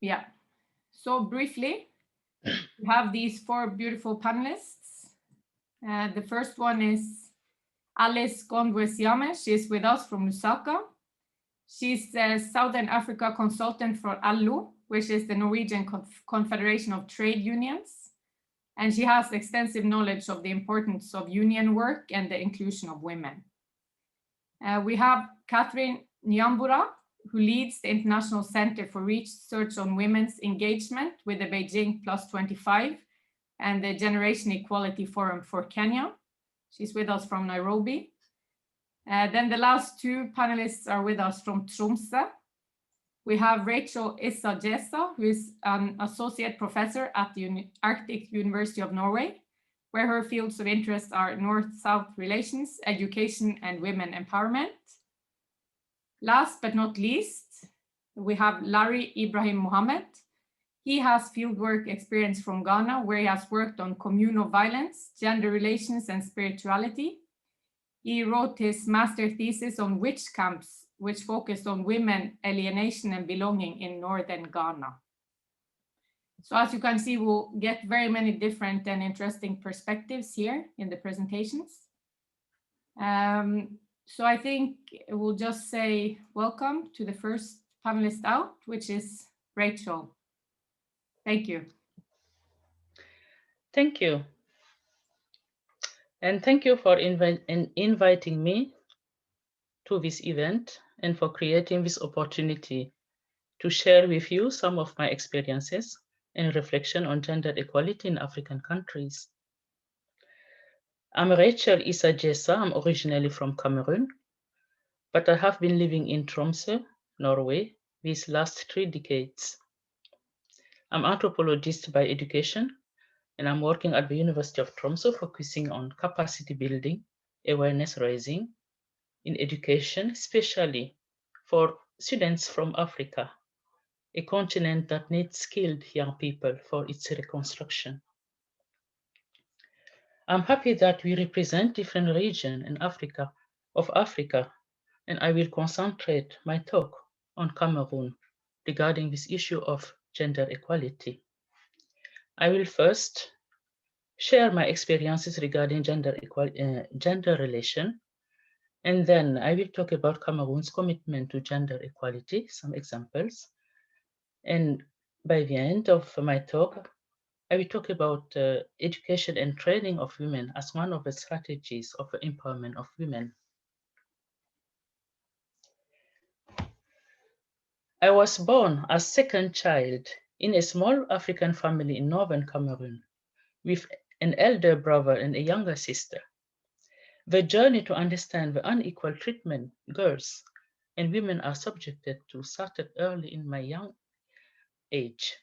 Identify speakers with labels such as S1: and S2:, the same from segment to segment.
S1: Yeah. So briefly, we have these 4 beautiful panelists. The first one is Alice Gondwe-Siame. She's with us from Lusaka. She's the Southern Africa consultant for ALLO, which is the Norwegian Confederation of Trade Unions. And she has extensive knowledge of the importance of union work and the inclusion of women. We have Catherine Nyambura, who leads the International Center for Research on Women's Engagement with the Bejing +25 and the Generation Equality Forum for Kenya. She's with us from Nairobi. Then the last 2 panelists are with us from Tromsø. We have Rachel Issa Jessa, who is an associate professor at the Arctic University of Norway, where her fields of interest are North-South relations, education, and women empowerment. Last but not least, we have Larry Ibrahim Mohammed. He has fieldwork experience from Ghana, where he has worked on communal violence, gender relations, and spirituality. He wrote his master thesis on witch camps, which focused on women, alienation, and belonging in northern Ghana. So as you can see, we'll get very many different and interesting perspectives here in the presentations. So I think we'll just say welcome to the first panelist out, which is Rachel. Thank you.
S2: Thank you. And thank you for inviting me to this event and for creating this opportunity to share with you some of my experiences and reflection on gender equality in African countries. I'm Rachel Issa Jessa. I'm originally from Cameroon, but I have been living in Tromsø, Norway, these last 3 decades. I'm an anthropologist by education, and I'm working at the University of Tromsø, focusing on capacity building, awareness raising in education, especially for students from Africa, a continent that needs skilled young people for its reconstruction. I'm happy that we represent different regions in Africa, and I will concentrate my talk on Cameroon regarding this issue of gender equality. I will first share my experiences regarding gender relation, and then I will talk about Cameroon's commitment to gender equality, some examples. And by the end of my talk, I will talk about education and training of women as one of the strategies of the empowerment of women. I was born as second child in a small African family in northern Cameroon with an elder brother and a younger sister. The journey to understand the unequal treatment girls and women are subjected to started early in my young age.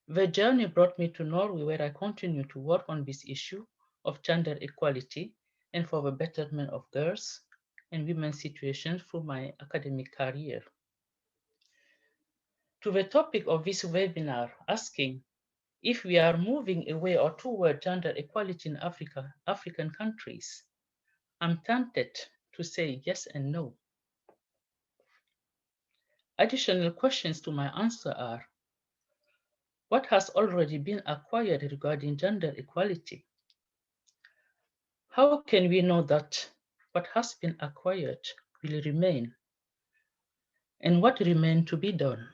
S2: The journey brought me to Norway, where I continue to work on this issue of gender equality and for the betterment of girls and women's situations through my academic career. To the topic of this webinar, asking if we are moving away or toward gender equality in African countries, I'm tempted to say yes and no. Additional questions to my answer are: what has already been acquired regarding gender equality? How can we know that what has been acquired will remain? And what remains to be done?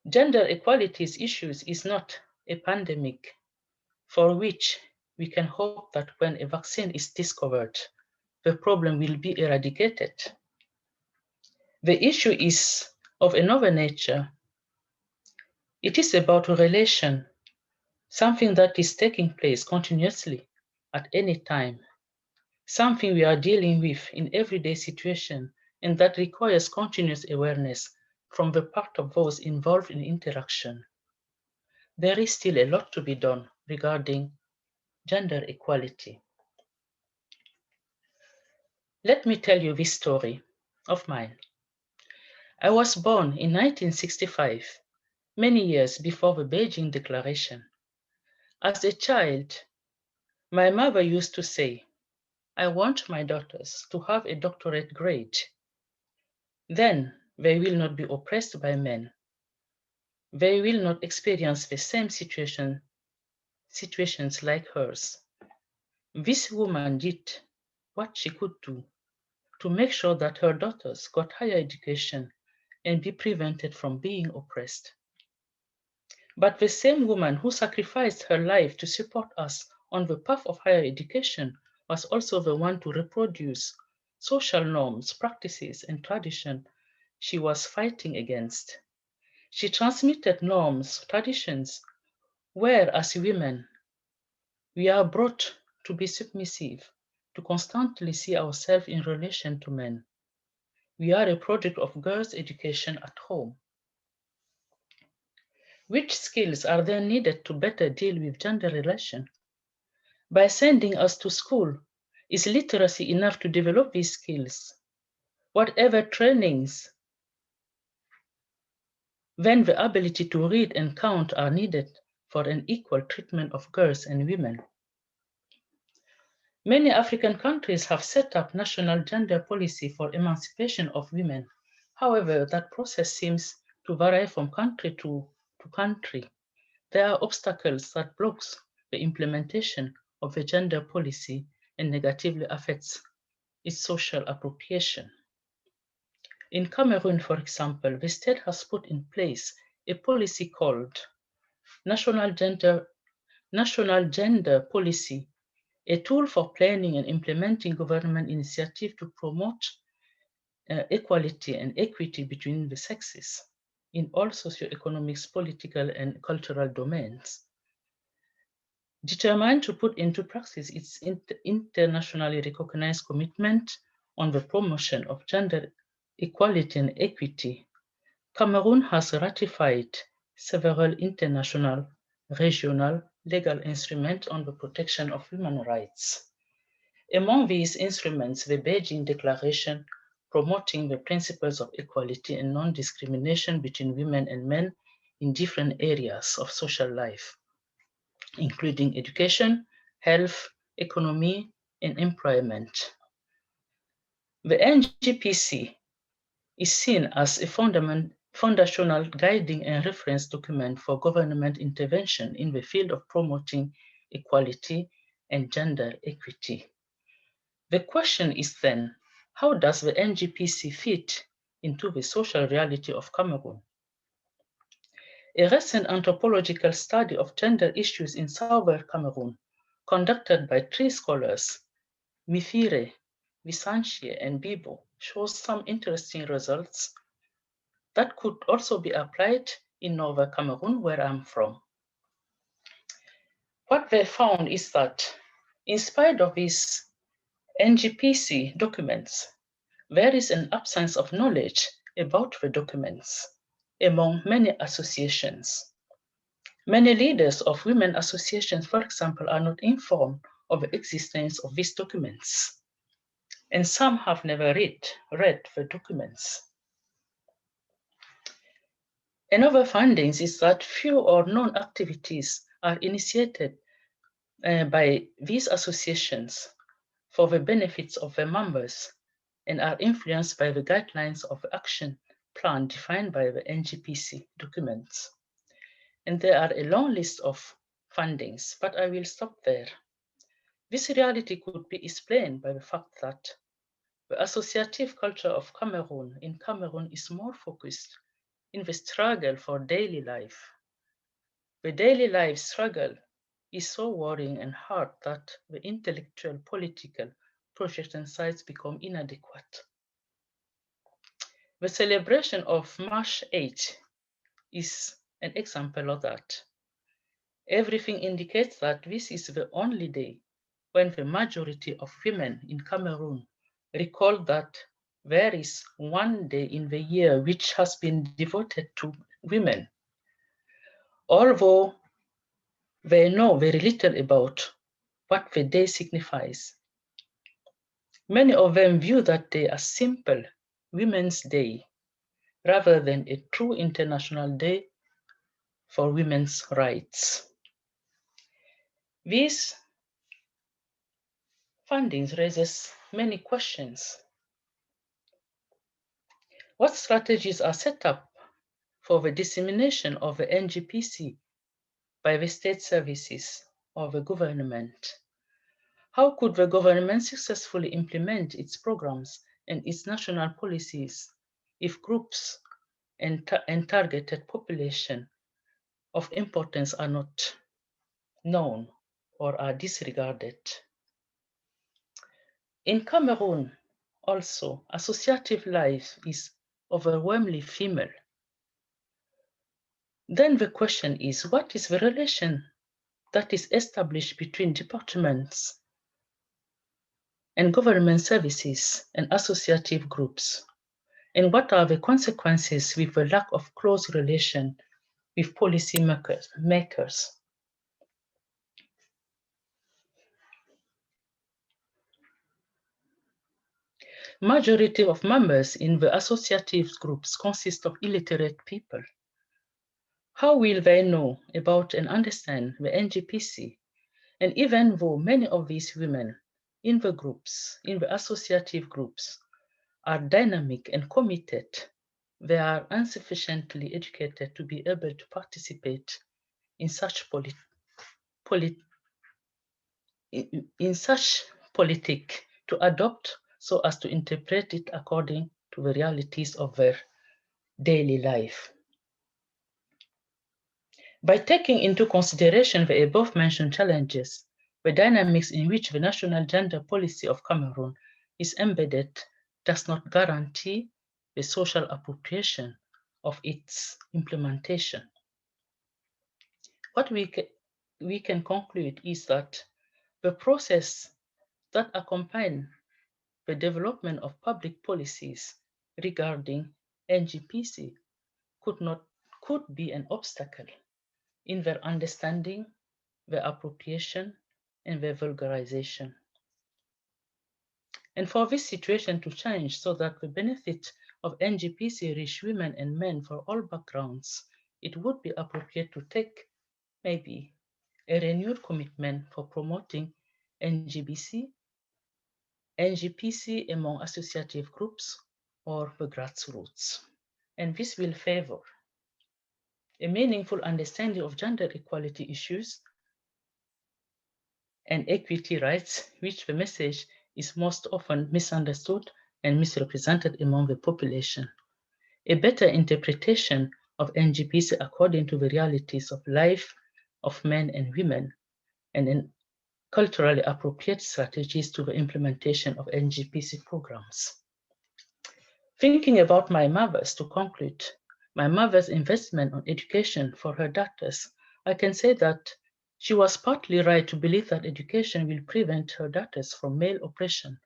S2: Gender equality's issues is not a pandemic for which we can hope that when a vaccine is discovered, the problem will be eradicated. The issue is of another nature. It is about a relation, something that is taking place continuously at any time, something we are dealing with in everyday situation, and that requires continuous awareness from the part of those involved in interaction. There is still a lot to be done regarding gender equality. Let me tell you this story of mine. I was born in 1965, many years before the Bejing Declaration. As a child, my mother used to say, "I want my daughters to have a doctorate grade. Then They will not be oppressed by men. They will not experience the same situations like hers. This woman did what she could do to make sure that her daughters got higher education and be prevented from being oppressed. But the same woman who sacrificed her life to support us on the path of higher education was also the one to reproduce social norms, practices, and tradition she was fighting against. She transmitted norms, traditions, where as women, we are brought to be submissive, to constantly see ourselves in relation to men. We are a product of girls' education at home. Which skills are then needed to better deal with gender relations? By sending us to school, is literacy enough to develop these skills? Whatever trainings, then the ability to read and count are needed for an equal treatment of girls and women. Many African countries have set up national gender policy for emancipation of women. However, that process seems to vary from country to country. There are obstacles that blocks the implementation of the gender policy and negatively affects its social appropriation. In Cameroon, for example, the state has put in place a policy called National Gender Policy, a tool for planning and implementing government initiatives to promote equality and equity between the sexes in all socioeconomic, political, and cultural domains. Determined to put into practice its internationally recognized commitment on the promotion of gender equality and equity, Cameroon has ratified several international, regional, legal instruments on the protection of human rights. Among these instruments, the Bejing Declaration promoting the principles of equality and non-discrimination between women and men in different areas of social life, including education, health, economy, and employment. The NGPC is seen as a foundational guiding and reference document for government intervention in the field of promoting equality and gender equity. The question is then, how does the NGPC fit into the social reality of Cameroon? A recent anthropological study of gender issues in southern Cameroon, conducted by 3 scholars, Mifire, Visanchie, and Bibo, shows some interesting results that could also be applied in northern Cameroon, where I'm from. What they found is that, in spite of these NGPC documents, there is an absence of knowledge about the documents among many associations. Many leaders of women associations, for example, are not informed of the existence of these documents, and some have never read the documents. Another findings is that few or none activities are initiated by these associations for the benefits of their members and are influenced by the guidelines of the action plan defined by the NGPC documents. And there are a long list of findings, but I will stop there. This reality could be explained by the fact that the associative culture of Cameroon is more focused in the struggle for daily life. The daily life struggle is so worrying and hard that the intellectual, political projects and sites become inadequate. The celebration of March 8 is an example of that. Everything indicates that this is the only day when the majority of women in Cameroon recall that there is one day in the year which has been devoted to women. Although they know very little about what the day signifies, many of them view that day as simple Women's Day rather than a true international day for women's rights. These findings raises many questions. What strategies are set up for the dissemination of the NGPC by the state services or the government? How could the government successfully implement its programs and its national policies if groups and targeted population of importance are not known or are disregarded? In Cameroon, also, associative life is overwhelmingly female. Then the question is, what is the relation that is established between departments and government services and associative groups? And what are the consequences with the lack of close relation with policy makers? Majority of members in the associative groups consist of illiterate people. How will they know about and understand the NGPC? And even though many of these women in the groups, in the associative groups, are dynamic and committed, they are insufficiently educated to be able to participate in such politic to adopt so as to interpret it according to the realities of their daily life. By taking into consideration the above-mentioned challenges, the dynamics in which the national gender policy of Cameroon is embedded does not guarantee the social appropriation of its implementation. What we can conclude is that the process that accompany the development of public policies regarding NGPC could be an obstacle in their understanding, their appropriation, and their vulgarization. And for this situation to change so that the benefit of NGPC reach women and men for all backgrounds, it would be appropriate to take maybe a renewed commitment for promoting NGPC among associative groups or the grassroots. And this will favor a meaningful understanding of gender equality issues and equity rights, which the message is most often misunderstood and misrepresented among the population. A better interpretation of NGPC according to the realities of life of men and women, and in culturally appropriate strategies to the implementation of NGPC programs. Thinking about my mother's, to conclude, my mother's investment on education for her daughters, I can say that she was partly right to believe that education will prevent her daughters from male oppression.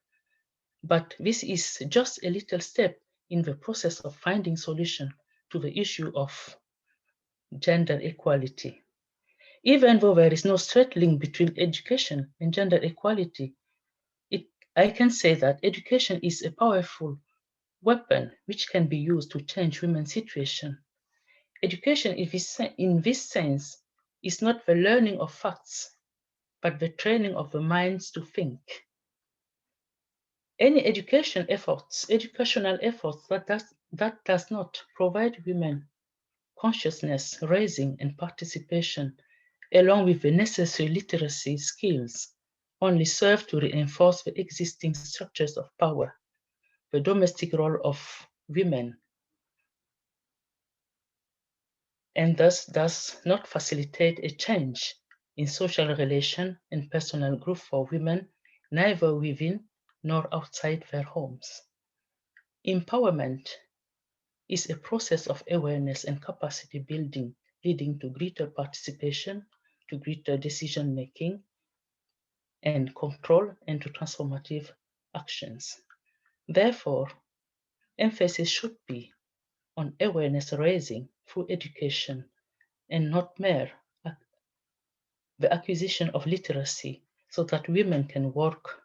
S2: But this is just a little step in the process of finding solution to the issue of gender equality. Even though there is no straight link between education and gender equality, I can say that education is a powerful weapon which can be used to change women's situation. Education in this sense is not the learning of facts, but the training of the minds to think. Any educational efforts that does not provide women consciousness raising and participation, along with the necessary literacy skills, only serve to reinforce the existing structures of power, the domestic role of women, and thus does not facilitate a change in social relation and personal growth for women, neither within nor outside their homes. Empowerment is a process of awareness and capacity building, leading to greater participation, to greater decision making and control, and to transformative actions. Therefore, emphasis should be on awareness raising through education and not mere the acquisition of literacy, so that women can work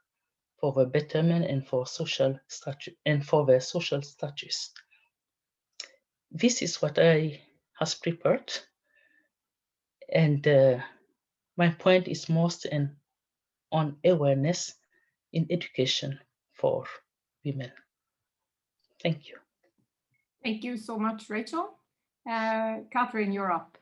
S2: for the betterment and for their social status. This is what I has prepared, and my point is most on awareness in education for women. Thank you.
S1: Thank you so much, Rachel. Catherine, you're up.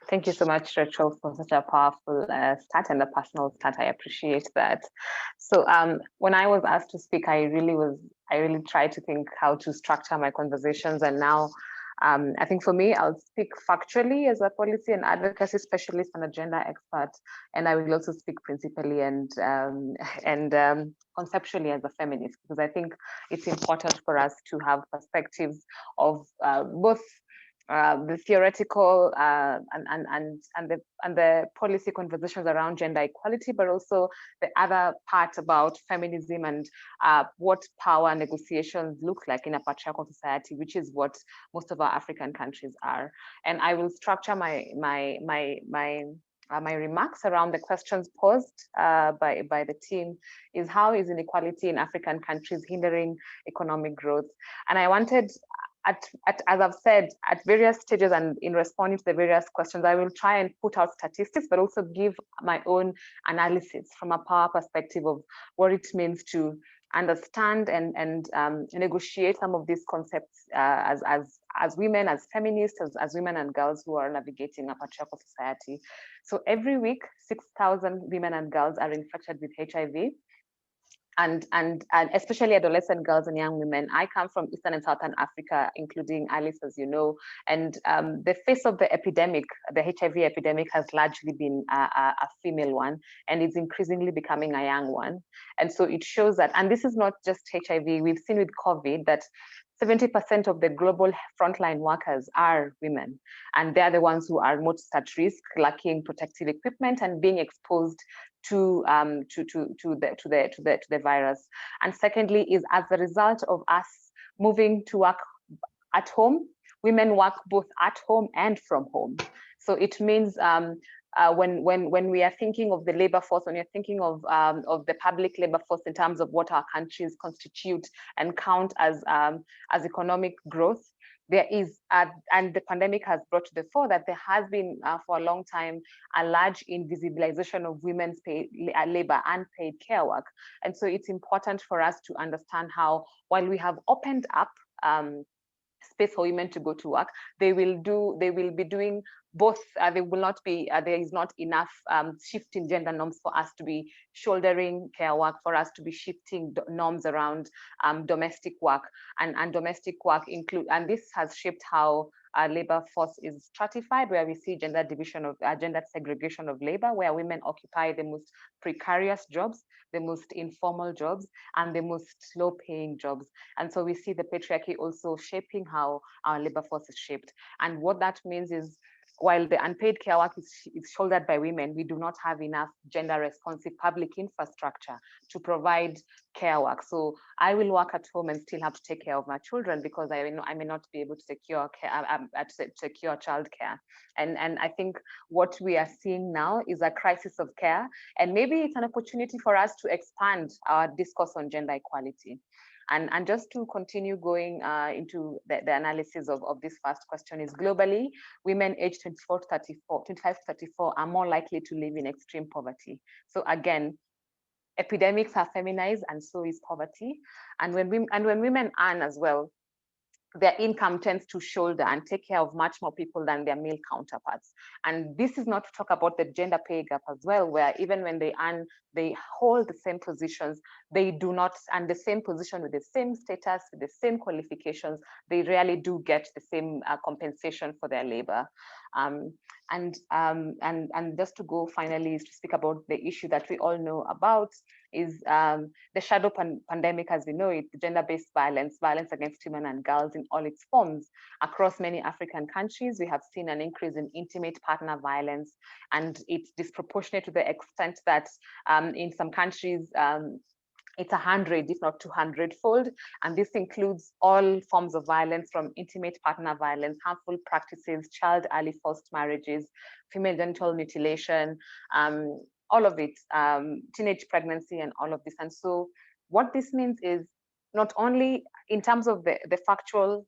S3: Thank you so much, Rachel, for such a powerful start and a personal start. I appreciate that. So when I was asked to speak, I really tried to think how to structure my conversations. And now I think for me, I'll speak factually as a policy and advocacy specialist and a gender expert. And I will also speak principally and conceptually as a feminist, because I think it's important for us to have perspectives of both the theoretical and the policy conversations around gender equality, but also the other part about feminism and what power negotiations look like in a patriarchal society, which is what most of our African countries are. And I will structure my remarks around the questions posed by the team is how is inequality in African countries hindering economic growth? And I wanted, as I've said, at various stages and in responding to the various questions, I will try and put out statistics, but also give my own analysis from a power perspective of what it means to understand and negotiate some of these concepts as women, as feminists, as women and girls who are navigating a patriarchal society. So every week, 6,000 women and girls are infected with HIV. And especially adolescent girls and young women. I come from Eastern and Southern Africa, including Alice, as you know, and the face of the epidemic, the HIV epidemic, has largely been a female one, and it's increasingly becoming a young one. And so it shows that, and this is not just HIV, we've seen with COVID that 70% of the global frontline workers are women, and they're the ones who are most at risk, lacking protective equipment and being exposed to the virus. And secondly, is as a result of us moving to work at home, women work both at home and from home. So it means when we are thinking of the labor force, when you're thinking of the public labor force in terms of what our countries constitute and count as economic growth, there is, and the pandemic has brought to the fore that there has been for a long time a large invisibilization of women's paid labor and paid care work. And so it's important for us to understand how, while we have opened up space for women to go to work, they will be doing both. There will not be, there is not enough shift in gender norms for us to be shouldering care work, for us to be shifting norms around domestic work, and domestic work include, and this has shaped how our labor force is stratified, where we see gender division of gender segregation of labor, where women occupy the most precarious jobs, the most informal jobs, and the most low paying jobs. And so we see the patriarchy also shaping how our labor force is shaped. And what that means is, while the unpaid care work is shouldered by women, we do not have enough gender responsive public infrastructure to provide care work. So I will work at home and still have to take care of my children because I may not be able to secure childcare. And I think what we are seeing now is a crisis of care, and maybe it's an opportunity for us to expand our discourse on gender equality. And just to continue going into the analysis of this first question is, globally, women aged 25 to 34 are more likely to live in extreme poverty. So again, epidemics are feminized, and so is poverty. And when women earn as well, their income tends to shoulder and take care of much more people than their male counterparts. And this is not to talk about the gender pay gap as well, where even when they earn, they hold the same positions, they do not, and the same position with the same status, with the same qualifications, they rarely do get the same compensation for their labor. And just to go finally is to speak about the issue that we all know about, is the shadow pandemic, as we know it, gender-based violence against women and girls in all its forms. Across many African countries, we have seen an increase in intimate partner violence, and it's disproportionate to the extent that in some countries, it's 100, if not 200-fold. And this includes all forms of violence, from intimate partner violence, harmful practices, child early forced marriages, female genital mutilation, all of it, teenage pregnancy, and all of this. And so what this means is, not only in terms of the factual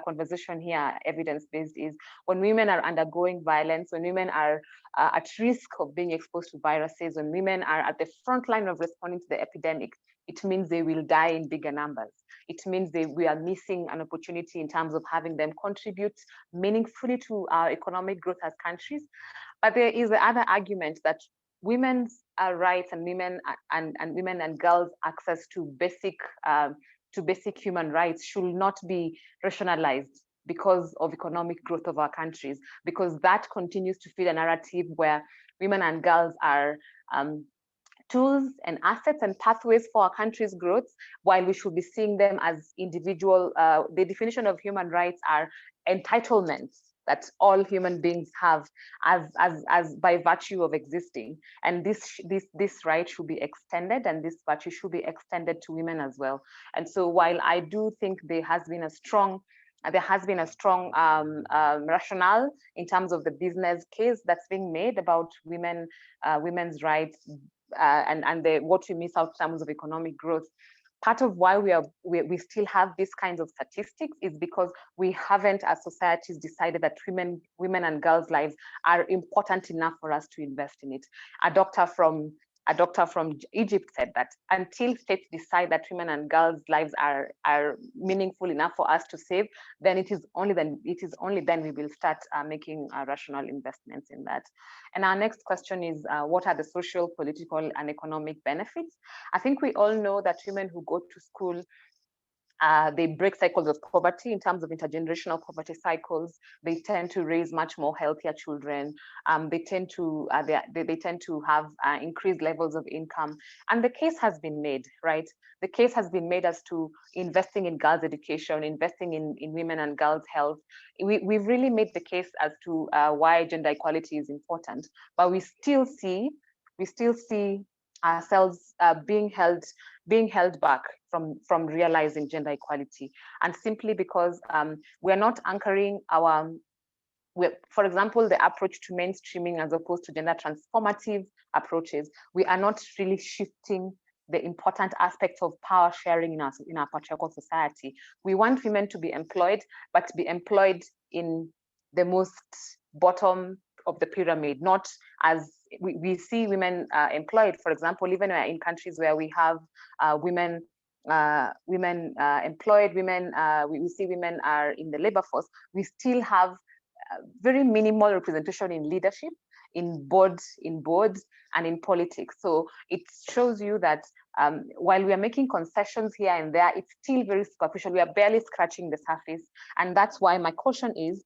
S3: conversation here, evidence-based, is when women are undergoing violence, when women are at risk of being exposed to viruses, when women are at the front line of responding to the epidemic, it means they will die in bigger numbers. it means we are missing an opportunity in terms of having them contribute meaningfully to our economic growth as countries. But there is the other argument that women's rights and women and girls' access to basic human rights should not be rationalized because of economic growth of our countries, because that continues to feed a narrative where women and girls are tools and assets and pathways for our country's growth, while we should be seeing them as individual. The definition of human rights are entitlements that all human beings have as by virtue of existing, and this right should be extended, and this virtue should be extended to women as well. And so while I do think there has been a strong rationale in terms of the business case that's being made about women's rights and what we miss out in terms of economic growth. Part of why we still have these kinds of statistics is because we haven't, as societies, decided that women and girls' lives are important enough for us to invest in it. A doctor from Egypt said that until states decide that women and girls' lives are meaningful enough for us to save, then it is only then we will start making rational investments in that. And our next question is, what are the social, political, and economic benefits? I think we all know that women who go to school, they break cycles of poverty in terms of intergenerational poverty cycles. They tend to raise much more healthier children. They tend to have increased levels of income. And the case has been made, right? The case has been made as to investing in girls' education, investing in women and girls' health. We've really made the case as to why gender equality is important, but we still see ourselves being held back from realizing gender equality, and simply because we're not anchoring for example, the approach to mainstreaming as opposed to gender transformative approaches. We are not really shifting the important aspects of power sharing in our patriarchal society. We want women to be employed, but to be employed in the most bottom of the pyramid, not as we see women employed, for example, even in countries where we have women employed, we see women are in the labor force, we still have very minimal representation in leadership, in boards, and in politics. So it shows you that while we are making concessions here and there, it's still very superficial. We are barely scratching the surface. And that's why my caution is,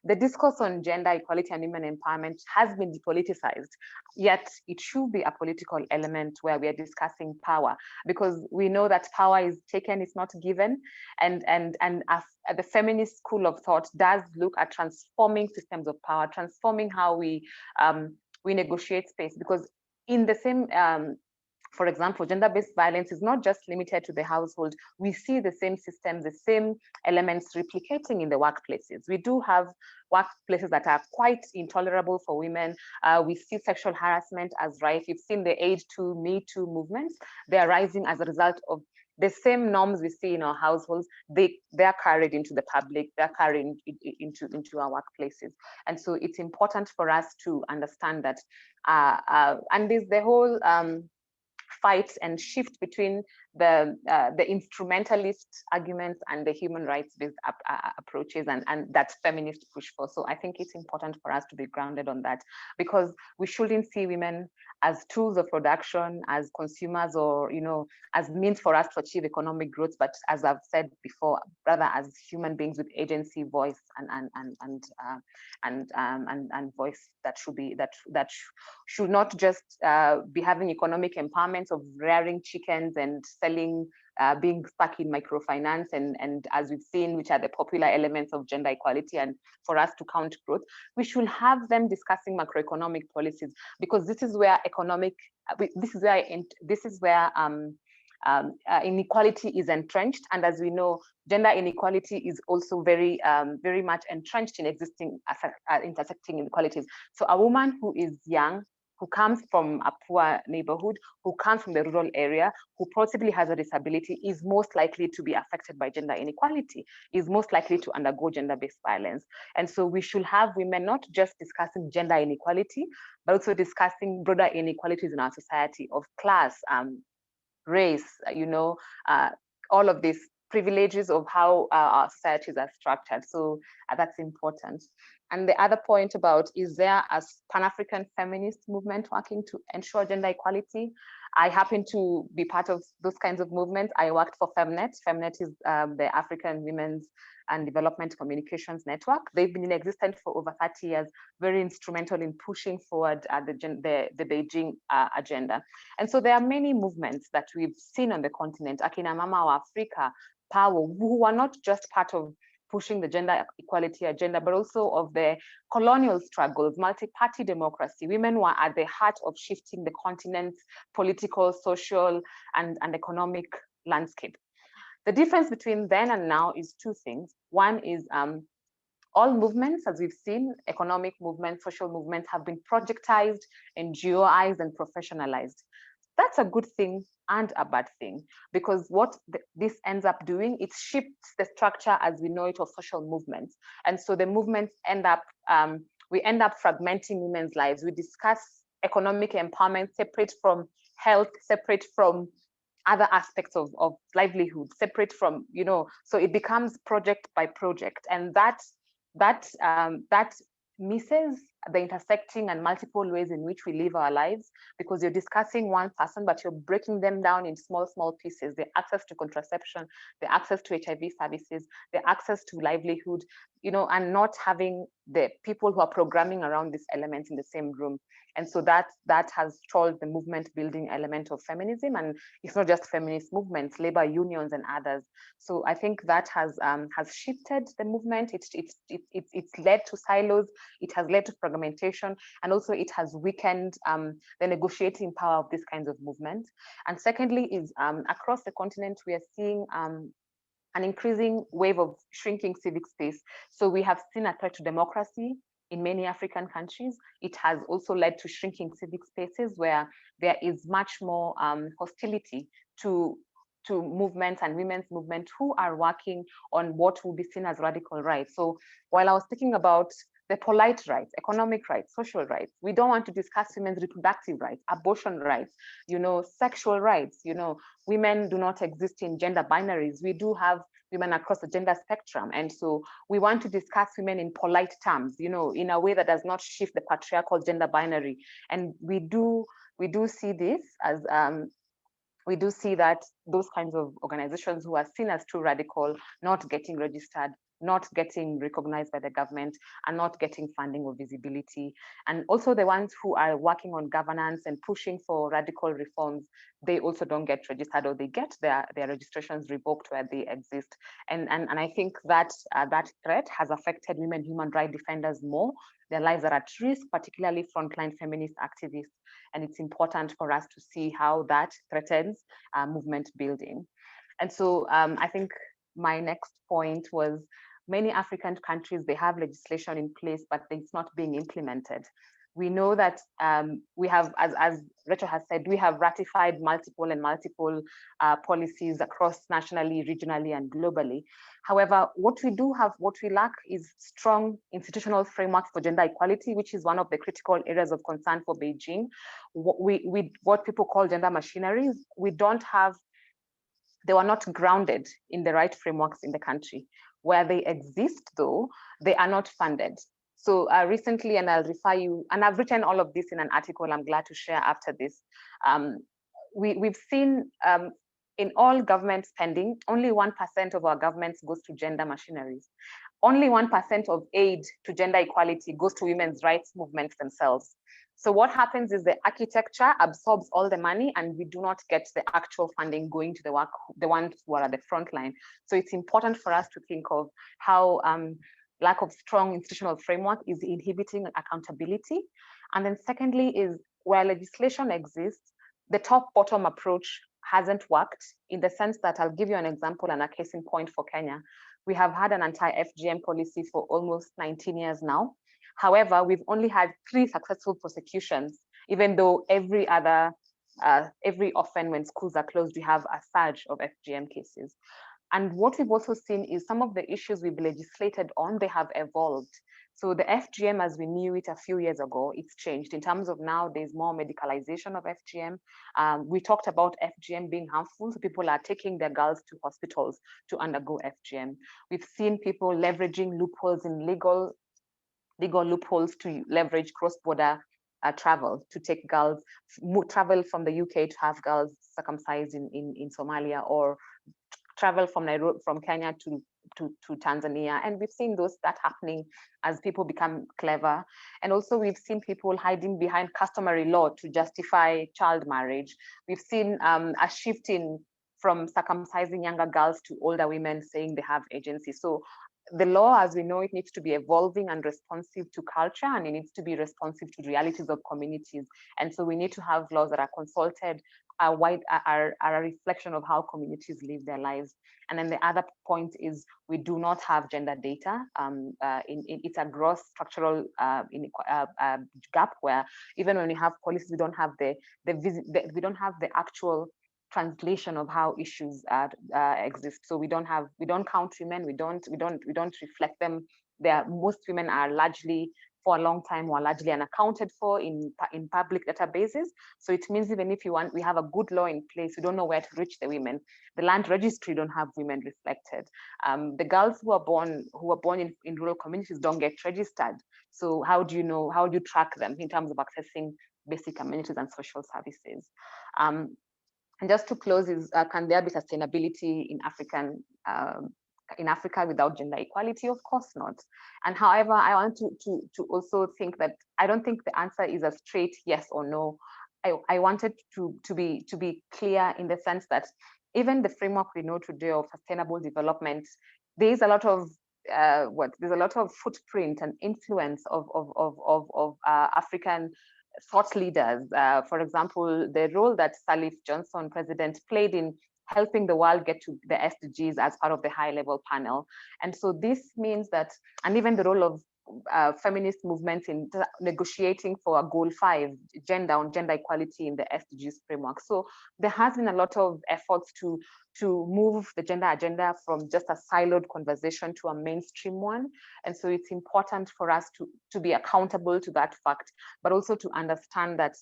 S3: the discourse on gender equality and women empowerment has been depoliticized, yet it should be a political element where we are discussing power, because we know that power is taken, it's not given. And as the feminist school of thought does look at transforming systems of power, transforming how we negotiate space, because in the same for example, gender-based violence is not just limited to the household. We see the same systems, the same elements replicating in the workplaces. We do have workplaces that are quite intolerable for women. We see sexual harassment as rife. You've seen the Age to Me Too movements. They are rising as a result of the same norms we see in our households. They are carried into the public, they're carried into our workplaces. And so it's important for us to understand that, and there's the whole fight and shift between the instrumentalist arguments and the human rights-based approaches, and that feminists push for. So I think it's important for us to be grounded on that, because we shouldn't see women as tools of production, as consumers, or as means for us to achieve economic growth, but as I've said before, rather as human beings with agency, voice, and voice that should not just be having economic empowerment of rearing chickens and selling, being stuck in microfinance, and as we've seen, which are the popular elements of gender equality. And for us to count growth, we should have them discussing macroeconomic policies, because this is where inequality is entrenched. And as we know, gender inequality is also very much entrenched in existing intersecting inequalities. So a woman who is young, who comes from a poor neighborhood, who comes from the rural area, who possibly has a disability, is most likely to be affected by gender inequality, is most likely to undergo gender-based violence. And so we should have women not just discussing gender inequality, but also discussing broader inequalities in our society of class, race, all of this, privileges of how our societies are structured. So that's important. And the other point about, is there a Pan-African feminist movement working to ensure gender equality? I happen to be part of those kinds of movements. I worked for Femnet. Femnet is the African Women's and Development Communications Network. They've been in existence for over 30 years, very instrumental in pushing forward the Beijing agenda. And so there are many movements that we've seen on the continent, Akina Mama or Africa, Power, who are not just part of pushing the gender equality agenda, but also of the colonial struggles, multi-party democracy. Women were at the heart of shifting the continent's political, social, and economic landscape. The difference between then and now is two things. One is all movements, as we've seen, economic movements, social movements, have been projectized, NGOized, and professionalized. That's a good thing and a bad thing, because what this ends up doing, it shifts the structure as we know it of social movements. And so the movements end up, we end up fragmenting women's lives. We discuss economic empowerment separate from health, separate from other aspects of livelihood, separate from, so it becomes project by project. And that misses the intersecting and multiple ways in which we live our lives, because you're discussing one person, but you're breaking them down in small pieces. The access to contraception, the access to HIV services, the access to livelihood, and not having the people who are programming around these elements in the same room. And so that has stalled the movement building element of feminism. And it's not just feminist movements, labor unions and others. So I think that has shifted the movement. It's led to silos. It has led to fragmentation, and also it has weakened the negotiating power of these kinds of movements. And secondly is across the continent, we are seeing an increasing wave of shrinking civic space. So we have seen a threat to democracy in many African countries. It has also led to shrinking civic spaces where there is much more hostility to movements and women's movement who are working on what will be seen as radical rights. So while I was thinking about the polite rights, economic rights, social rights, we don't want to discuss women's reproductive rights, abortion rights, sexual rights. Women do not exist in gender binaries. We do have women across the gender spectrum. And so we want to discuss women in polite terms, in a way that does not shift the patriarchal gender binary. And we do see this as, we do see that those kinds of organizations who are seen as too radical, not getting registered, not getting recognized by the government, and not getting funding or visibility. And also the ones who are working on governance and pushing for radical reforms, they also don't get registered, or they get their registrations revoked where they exist. And I think that that threat has affected women human rights defenders more. Their lives are at risk, particularly frontline feminist activists. And it's important for us to see how that threatens movement building. And so I think my next point was, many African countries, they have legislation in place, but it's not being implemented. We know that we have, as Rachel has said, we have ratified multiple policies across nationally, regionally, and globally. However, what we lack is strong institutional frameworks for gender equality, which is one of the critical areas of concern for Beijing. What people call gender machineries, they were not grounded in the right frameworks in the country. Where they exist, though, they are not funded. So recently, and I'll refer you, and I've written all of this in an article I'm glad to share after this. We've seen in all government spending, only 1% of our governments goes to gender machineries. Only 1% of aid to gender equality goes to women's rights movements themselves. So what happens is the architecture absorbs all the money, and we do not get the actual funding going to the ones who are at the front line. So it's important for us to think of how lack of strong institutional framework is inhibiting accountability. And then secondly is, where legislation exists, the top-bottom approach hasn't worked, in the sense that, I'll give you an example and a case in point for Kenya. We have had an anti-FGM policy for almost 19 years now. However, we've only had 3 successful prosecutions, even though every often when schools are closed, we have a surge of FGM cases. And what we've also seen is some of the issues we've legislated on, they have evolved. So the FGM as we knew it a few years ago, it's changed. In terms of now, there's more medicalization of FGM. We talked about FGM being harmful, so people are taking their girls to hospitals to undergo FGM. We've seen people leveraging loopholes in legal loopholes to leverage cross-border travel, to take girls, travel from the UK to have girls circumcised in Somalia, or travel from Nairobi, from Kenya to Tanzania. And we've seen that happening as people become clever. And also we've seen people hiding behind customary law to justify child marriage. We've seen a shift from circumcising younger girls to older women saying they have agency. So the law as we know it needs to be evolving and responsive to culture, and it needs to be responsive to realities of communities. And so we need to have laws that are consulted, are a reflection of how communities live their lives. And then the other point is we do not have gender data. It's a gross structural gap where even when we have policies, we don't have we don't have the actual translation of how issues exist. So we don't count women. We don't reflect them. Most women are largely, for a long time, were largely unaccounted for in public databases. So it means even if we have a good law in place, we don't know where to reach the women. The land registry don't have women reflected. The girls who are born in rural communities don't get registered. So how do you track them in terms of accessing basic amenities and social services? And just to close is, can there be sustainability in Africa without gender equality? Of course not. And however, I want to also think that I don't think the answer is a straight yes or no. I wanted to be clear in the sense that even the framework we know today of sustainable development, there's a lot of footprint and influence of African thought leaders. For example, the role that Salif Johnson, president, played in helping the world get to the SDGs as part of the high-level panel. And so this means that, and even the role of feminist movements in negotiating for a goal 5, gender equality in the SDGs framework. So there has been a lot of efforts to move the gender agenda from just a siloed conversation to a mainstream one. And so it's important for us to be accountable to that fact, but also to understand that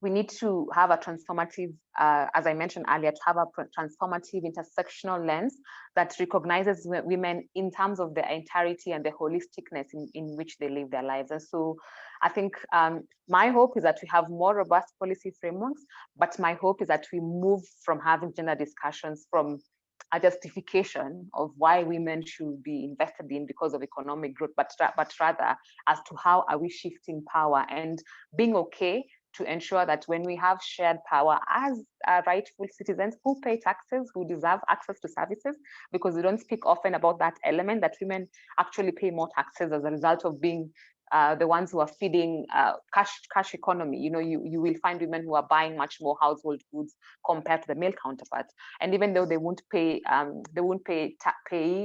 S3: we need to have a transformative, as I mentioned earlier, to have a transformative intersectional lens that recognizes women in terms of the entirety and the holisticness in which they live their lives. And so I think my hope is that we have more robust policy frameworks, but my hope is that we move from having gender discussions from a justification of why women should be invested in because of economic growth, but rather as to how are we shifting power and being okay to ensure that when we have shared power as rightful citizens who pay taxes, who deserve access to services, because we don't speak often about that element, that women actually pay more taxes as a result of being the ones who are feeding cash economy. You will find women who are buying much more household goods compared to the male counterparts. And even though they won't pay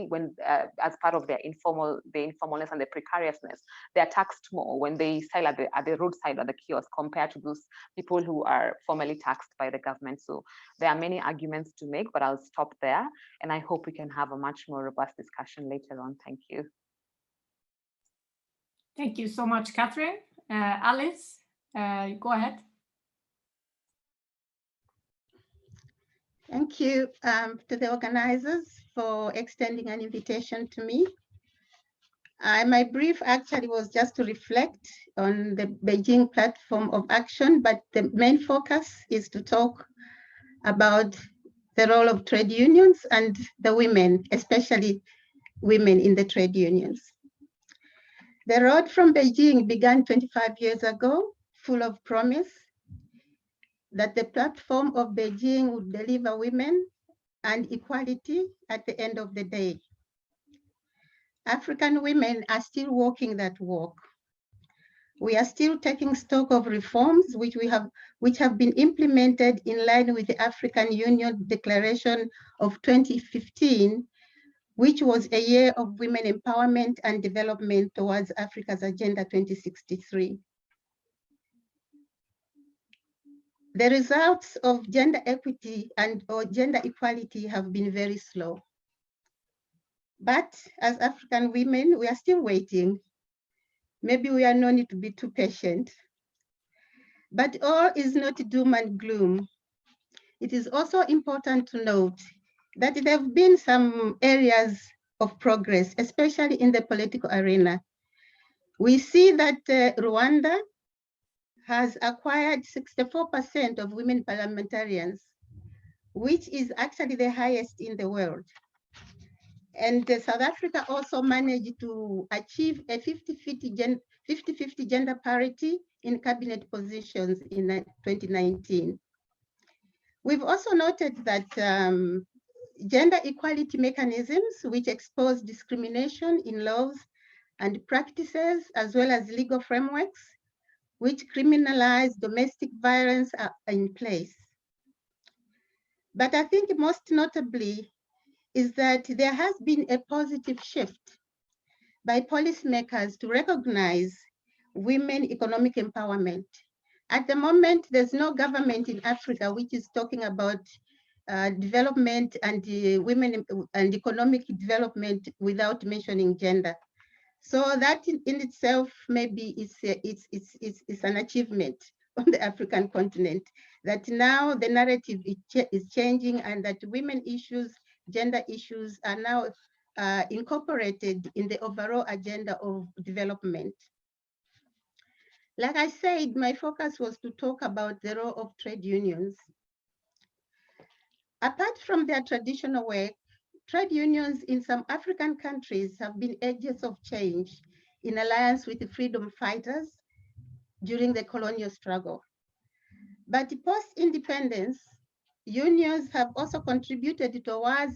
S3: when as part of their informalness and the precariousness, they are taxed more when they sell at the roadside or the kiosk compared to those people who are formally taxed by the government. So there are many arguments to make, but I'll stop there. And I hope we can have a much more robust discussion later on. Thank you.
S1: Thank you so much, Catherine. Alice, go ahead.
S4: Thank you to the organizers for extending an invitation to me. My brief actually was just to reflect on the Bejing platform of action, but the main focus is to talk about the role of trade unions and the women, especially women in the trade unions. The road from Beijing began 25 years ago, full of promise that the platform of Beijing would deliver women and equality at the end of the day. African women are still walking that walk. We are still taking stock of reforms which have been implemented in line with the African Union Declaration of 2015, which was a year of women empowerment and development towards Africa's Agenda 2063. The results of gender equity or gender equality have been very slow. But as African women, we are still waiting maybe we are no need to be too patient. But all is not doom and gloom. It is also important to note that there have been some areas of progress, especially in the political arena. We see that Rwanda has acquired 64% of women parliamentarians, which is actually the highest in the world. And South Africa also managed to achieve a 50-50 gender parity in cabinet positions in 2019. We've also noted that gender equality mechanisms, which expose discrimination in laws and practices, as well as legal frameworks, which criminalize domestic violence, are in place. But I think most notably is that there has been a positive shift by policymakers to recognize women economic empowerment. At the moment, there's no government in Africa which is talking about development and women and economic development without mentioning gender. So that in itself maybe it's an achievement on the African continent, that now the narrative is changing and that women issues, gender issues are now incorporated in the overall agenda of development. Like I said, my focus was to talk about the role of trade unions. Apart from their traditional work, trade unions in some African countries have been agents of change in alliance with the freedom fighters during the colonial struggle. But post-independence, unions have also contributed towards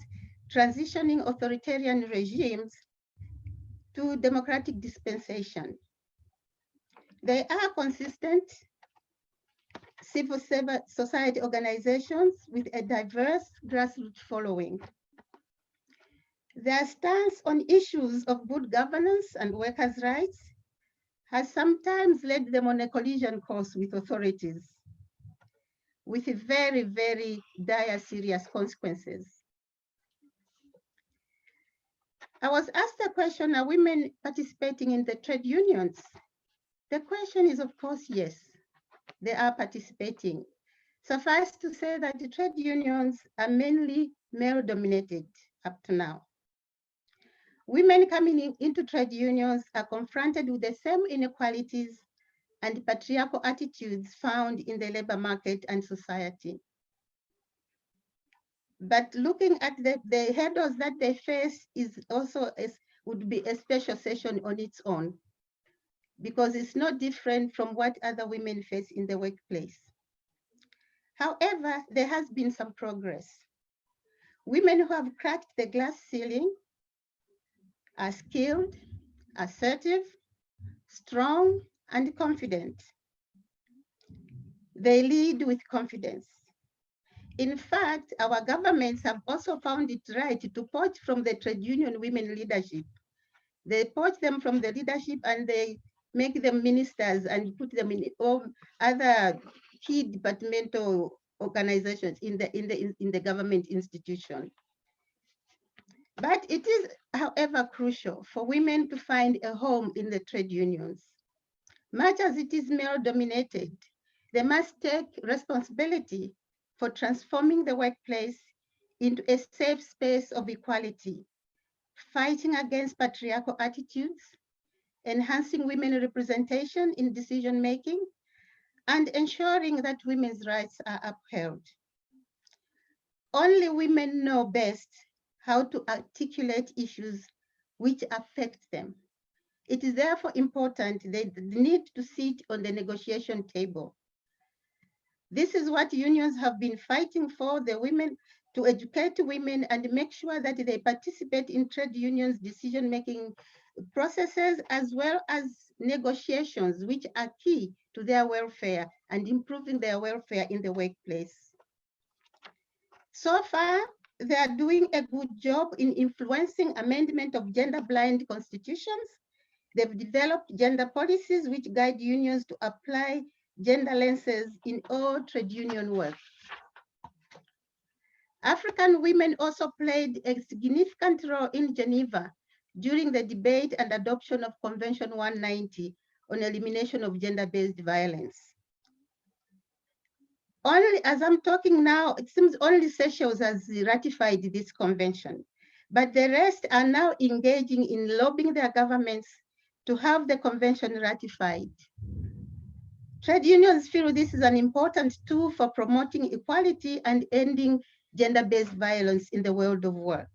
S4: transitioning authoritarian regimes to democratic dispensation. They are consistent civil society organizations with a diverse grassroots following. Their stance on issues of good governance and workers' rights has sometimes led them on a collision course with authorities, with very, very dire, serious consequences. I was asked a question, are women participating in the trade unions? The question is, of course, yes, they are participating. Suffice to say that the trade unions are mainly male-dominated up to now. Women coming into trade unions are confronted with the same inequalities and patriarchal attitudes found in the labor market and society. But looking at the hurdles that they face would be a special session on its own, because it's not different from what other women face in the workplace. However, there has been some progress. Women who have cracked the glass ceiling are skilled, assertive, strong, and confident. They lead with confidence. In fact, our governments have also found it right to poach from the trade union women leadership. They poach them from the leadership and they make them ministers and put them in all other key departmental organizations in the government institution. But it is, however, crucial for women to find a home in the trade unions. Much as it is male-dominated, they must take responsibility for transforming the workplace into a safe space of equality, fighting against patriarchal attitudes, enhancing women representation in decision-making, and ensuring that women's rights are upheld. Only women know best how to articulate issues which affect them. It is therefore important they need to sit on the negotiation table. This is what unions have been fighting for, the women, to educate women and make sure that they participate in trade unions' decision-making processes, as well as negotiations, which are key to their welfare and improving their welfare in the workplace. So far, they are doing a good job in influencing amendment of gender-blind constitutions. They've developed gender policies which guide unions to apply gender lenses in all trade union work. African women also played a significant role in Geneva during the debate and adoption of Convention 190 on elimination of gender-based violence. Only as I'm talking now, it seems only Seychelles has ratified this convention, but the rest are now engaging in lobbying their governments to have the convention ratified. Trade unions feel this is an important tool for promoting equality and ending gender-based violence in the world of work.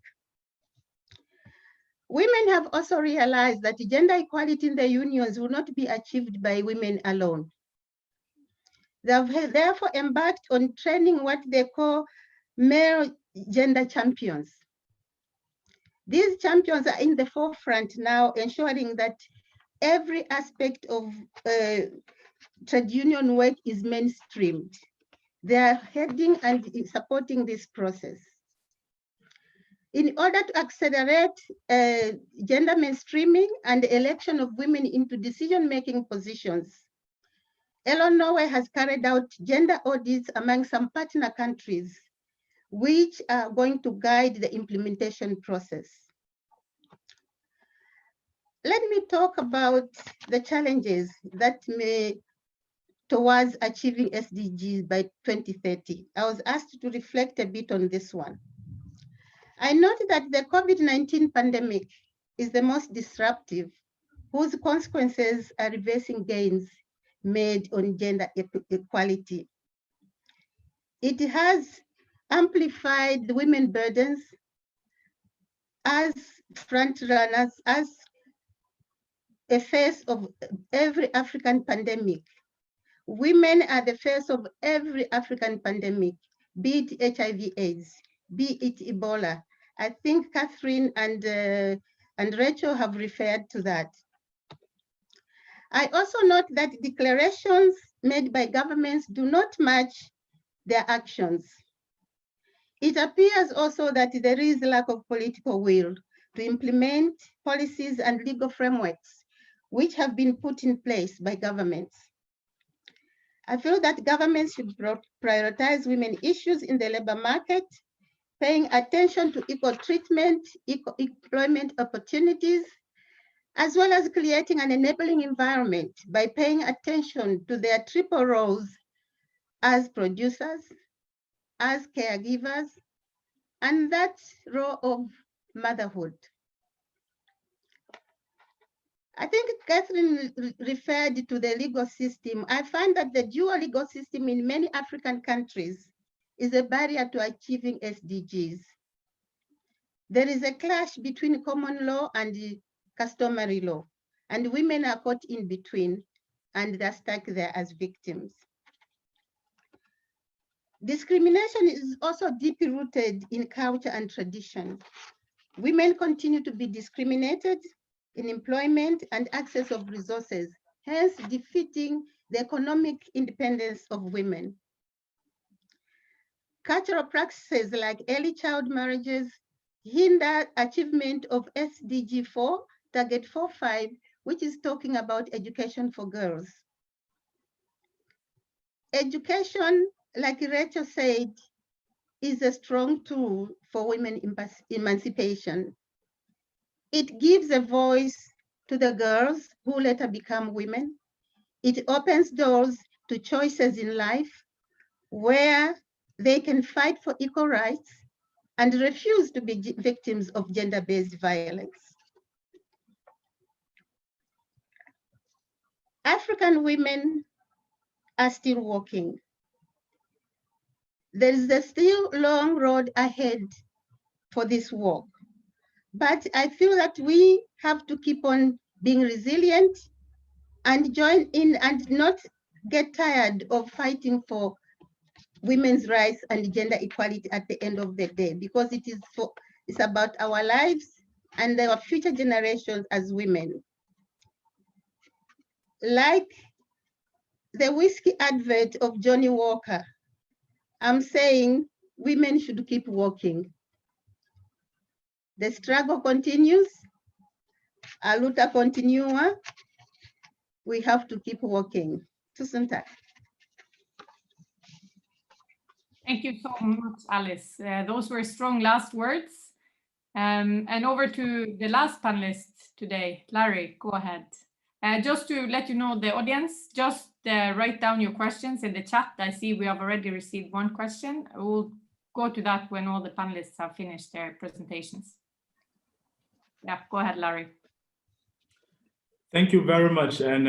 S4: Women have also realized that gender equality in the unions will not be achieved by women alone. They have therefore embarked on training what they call male gender champions. These champions are in the forefront now, ensuring that every aspect of trade union work is mainstreamed. They are heading and supporting this process. In order to accelerate gender mainstreaming and the election of women into decision-making positions, ELO Norway has carried out gender audits among some partner countries, which are going to guide the implementation process. Let me talk about the challenges that may towards achieving SDGs by 2030. I was asked to reflect a bit on this one. I note that the COVID-19 pandemic is the most disruptive, whose consequences are reversing gains made on gender equality. It has amplified the women burdens as front runners, as a face of every African pandemic. Women are the face of every African pandemic, be it HIV/AIDS, be it Ebola. I think Catherine and Rachel have referred to that. I also note that declarations made by governments do not match their actions. It appears also that there is a lack of political will to implement policies and legal frameworks which have been put in place by governments. I feel that governments should prioritize women issues in the labor market, paying attention to equal treatment, equal employment opportunities, as well as creating an enabling environment by paying attention to their triple roles as producers, as caregivers, and that role of motherhood. I think Catherine referred to the legal system. I find that the dual legal system in many African countries is a barrier to achieving SDGs. There is a clash between common law and customary law, and women are caught in between, and they're stuck there as victims. Discrimination is also deeply rooted in culture and tradition. Women continue to be discriminated in employment and access of resources, hence defeating the economic independence of women. Cultural practices like early child marriages hinder achievement of SDG 4, Target 4.5, which is talking about education for girls. Education, like Rachel said, is a strong tool for women emancipation. It gives a voice to the girls who later become women. It opens doors to choices in life where they can fight for equal rights and refuse to be victims of gender-based violence. African women are still working. There is a still long road ahead for this work. But I feel that we have to keep on being resilient and join in and not get tired of fighting for women's rights and gender equality at the end of the day, because it's about our lives and our future generations as women. Like the whiskey advert of Johnny Walker, I'm saying women should keep working. The struggle continues, a luta continua. We have to keep working. Tusen tack.
S1: Thank you so much, Alice. Those were strong last words. And over to the last panelist today, Larry, go ahead. Just to let you know, the audience, just write down your questions in the chat. I see we have already received one question. We'll go to that when all the panelists have finished their presentations. Yeah, go ahead, Larry.
S5: Thank you very much, and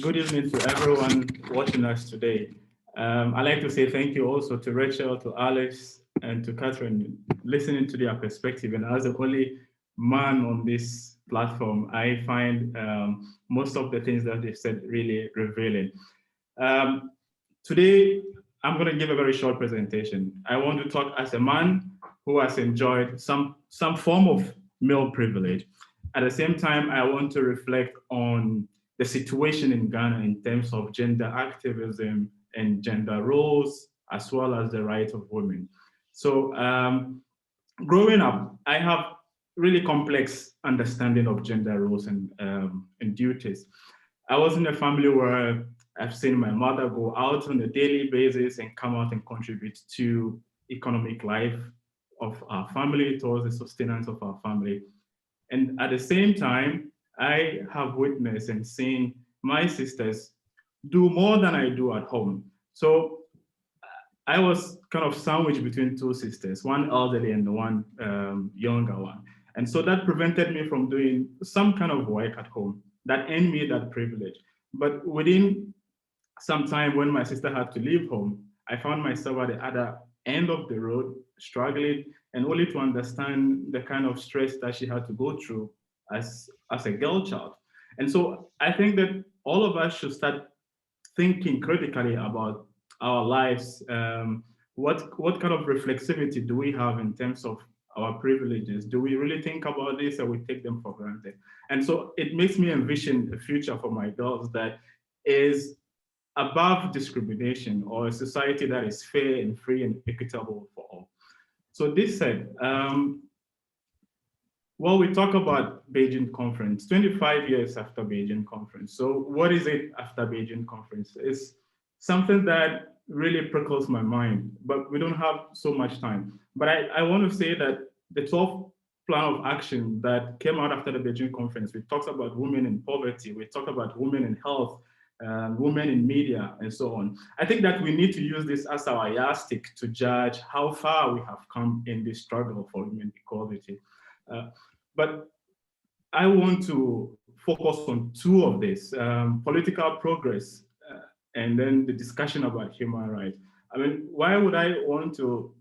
S5: good evening to everyone watching us today. I'd like to say thank you also to Rachel, to Alex, and to Catherine, listening to their perspective. And as the only man on this platform, I find most of the things that they've said really revealing. Today, I'm going to give a very short presentation. I want to talk as a man who has enjoyed some form of male privilege. At the same time, I want to reflect on the situation in Ghana in terms of gender activism and gender roles, as well as the rights of women. So growing up, I have really complex understanding of gender roles and duties. I was in a family where I've seen my mother go out on a daily basis and come out and contribute to economic life of our family, towards the sustenance of our family. And at the same time, I have witnessed and seen my sisters do more than I do at home. So I was kind of sandwiched between two sisters, one elderly and one younger one. And so that prevented me from doing some kind of work at home that earned me that privilege. But within some time, when my sister had to leave home, I found myself at the other end of the road, struggling, and only to understand the kind of stress that she had to go through as a girl child. And so I think that all of us should start thinking critically about our lives. What kind of reflexivity do we have in terms of our privileges? Do we really think about this, or we take them for granted? And so it makes me envision a future for my girls that is above discrimination, or a society that is fair and free and equitable for all. So this said, well, we talk about Bejing Conference, 25 years after Bejing Conference. So what is it after Bejing Conference? It's something that really prickles my mind, but we don't have so much time. But I want to say that the 12th plan of action that came out after the Bejing Conference, we talked about women in poverty, we talked about women in health, women in media, and so on. I think that we need to use this as our yardstick to judge how far we have come in this struggle for women equality. But I want to focus on two of this, political progress, and then the discussion about human rights. I mean, why would I want to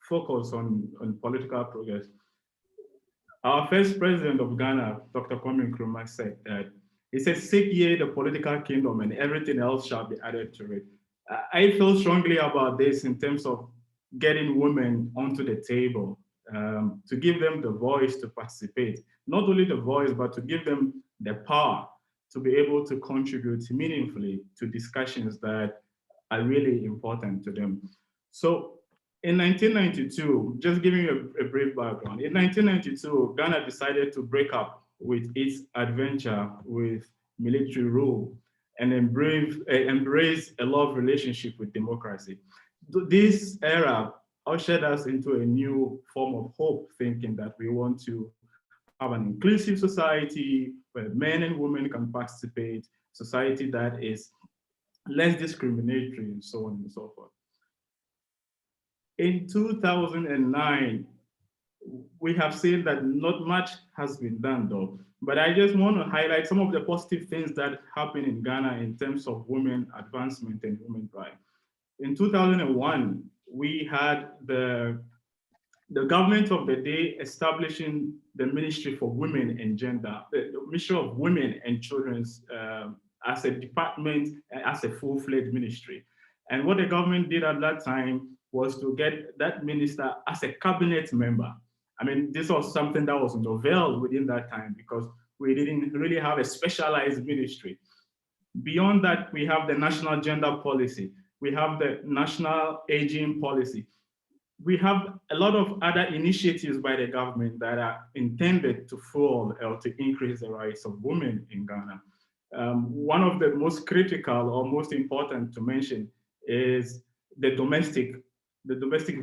S5: focus on political progress? Our first president of Ghana, Dr. Kwame Nkrumah, said that, he said, "Seek ye the political kingdom, and everything else shall be added to it." I feel strongly about this in terms of getting women onto the table, to give them the voice to participate. Not only the voice, but to give them the power to be able to contribute meaningfully to discussions that are really important to them. So in 1992, just giving you a brief background, in 1992, Ghana decided to break up with its adventure with military rule and embrace a love relationship with democracy. This era ushered us into a new form of hope, thinking that we want to have an inclusive society where men and women can participate, society that is less discriminatory, and so on and so forth. In 2009, we have seen that not much has been done though, but I just want to highlight some of the positive things that happened in Ghana in terms of women advancement and women rights. In 2001, we had the government of the day establishing the Ministry for Women and Gender, the Ministry of Women and Children's as a department, as a full-fledged ministry. And what the government did at that time was to get that minister as a cabinet member. I mean, this was something that was novel within that time because we didn't really have a specialized ministry. Beyond that, we have the National Gender Policy. We have the National Aging Policy. We have a lot of other initiatives by the government that are intended to fuel or to increase the rights of women in Ghana. One of the most critical or most important to mention is the Domestic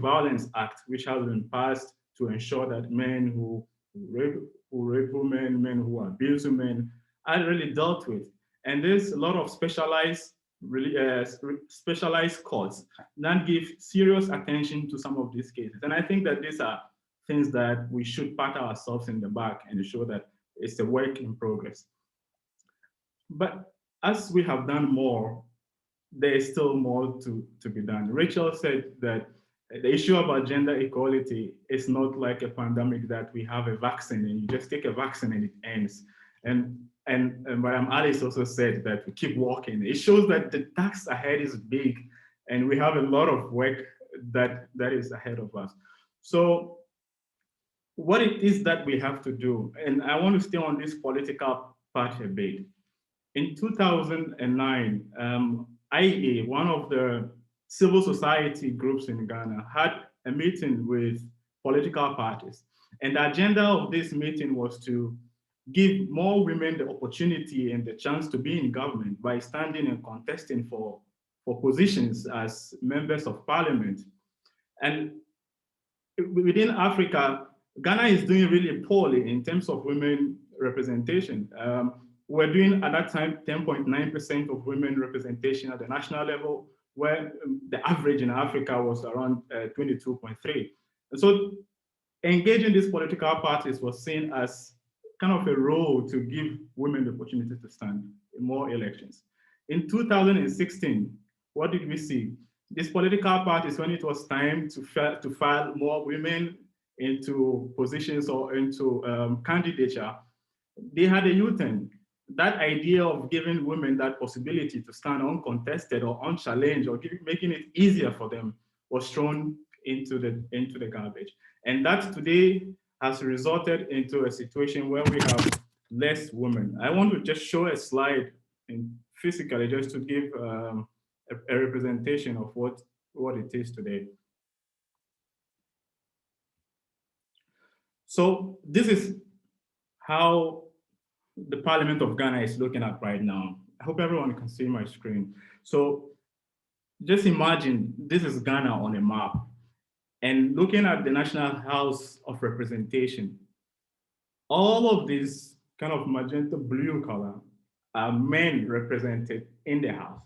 S5: Violence Act, which has been passed to ensure that men who who rape women, men who abuse women, are really dealt with. And there's a lot of specialized courts that give serious attention to some of these cases. And I think that these are things that we should pat ourselves in the back and show that it's a work in progress. But as we have done more, there is still more to be done. Rachel said that the issue about gender equality is not like a pandemic that we have a vaccine and you just take a vaccine and it ends. And Madam Alice also said that we keep walking. It shows that the task ahead is big and we have a lot of work that is ahead of us. So what it is that we have to do, and I want to stay on this political part a bit. In 2009, IEA, one of the civil society groups in Ghana, had a meeting with political parties. And the agenda of this meeting was to give more women the opportunity and the chance to be in government by standing and contesting for positions as members of parliament. And within Africa, Ghana is doing really poorly in terms of women representation. We're doing at that time 10.9% of women representation at the national level, where the average in Africa was around 22.3. And so engaging these political parties was seen as kind of a role to give women the opportunity to stand in more elections. In 2016, what did we see? These political parties, when it was time to file more women into positions or into candidature, they had a U-turn. That idea of giving women that possibility to stand uncontested or unchallenged or making it easier for them was thrown into the garbage. And that today has resulted into a situation where we have less women. I want to just show a slide physically just to give a representation of what it is today. So this is how the Parliament of Ghana is looking at right now. I hope everyone can see my screen. So just imagine this is Ghana on a map. And looking at the National House of Representation, all of these kind of magenta blue color are men represented in the House.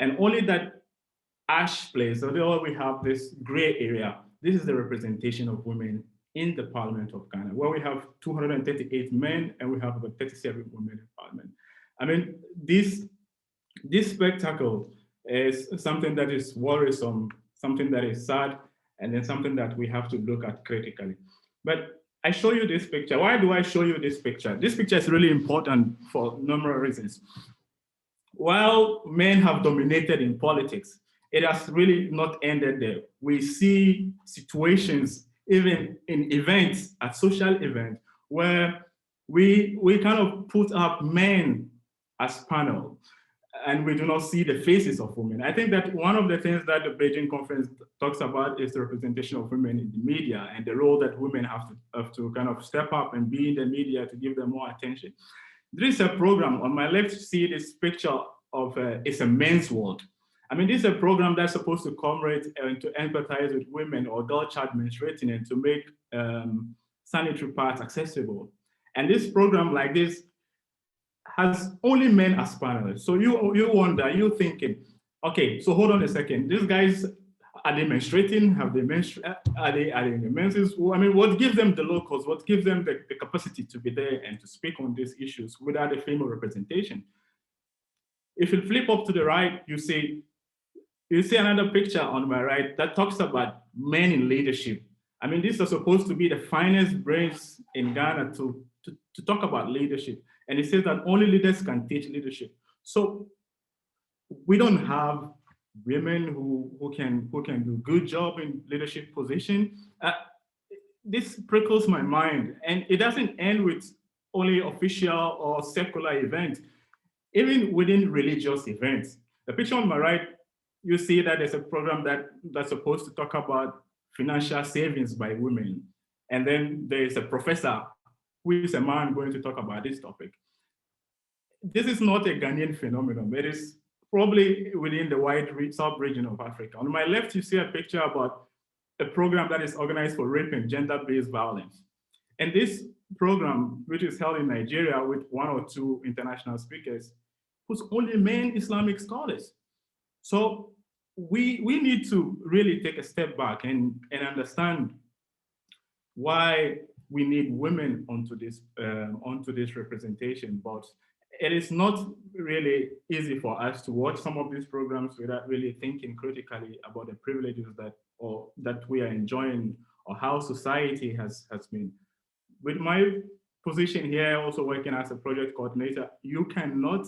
S5: And only that ash place, so there we have this gray area, this is the representation of women in the Parliament of Ghana, where we have 238 men and we have about 37 women in Parliament. I mean, this spectacle is something that is worrisome, something that is sad, and then something that we have to look at critically. But I show you this picture. Why do I show you this picture? This picture is really important for numerous reasons. While men have dominated in politics, it has really not ended there. We see situations, even in events, at social events, where we kind of put up men as panel, and we do not see the faces of women. I think that one of the things that the Bejing Conference talks about is the representation of women in the media and the role that women have to kind of step up and be in the media to give them more attention. There is a program on my left. You see this picture of it's a men's world. I mean, this is a program that's supposed to commemorate and to empathize with women or girl child menstruating and to make sanitary pads accessible. And this program like this has only men as panelists. So you wonder, you're thinking, okay, so hold on a second. These guys, are they menstruating? Have they menstruated? Are they in the menses? I mean, what gives them the locals? What gives them the capacity to be there and to speak on these issues without a female representation? If you flip up to the right, you see another picture on my right that talks about men in leadership. I mean, these are supposed to be the finest brains in Ghana to talk about leadership. And it says that only leaders can teach leadership. So we don't have women who can do good job in leadership position. This prickles my mind, and it doesn't end with only official or secular events. Even within religious events, the picture on my right, you see that there's a program that's supposed to talk about financial savings by women, and then there's a professor who is a man going to talk about this topic. This is not a Ghanaian phenomenon. It is probably within the wide sub-region of Africa. On my left, you see a picture about a program that is organized for rape and gender-based violence. And this program, which is held in Nigeria with 1 or 2 international speakers, who's only men Islamic scholars. So we need to really take a step back and understand why we need women onto this representation. But it is not really easy for us to watch some of these programs without really thinking critically about the privileges that we are enjoying, or how society has been. With my position here, also working as a project coordinator, you cannot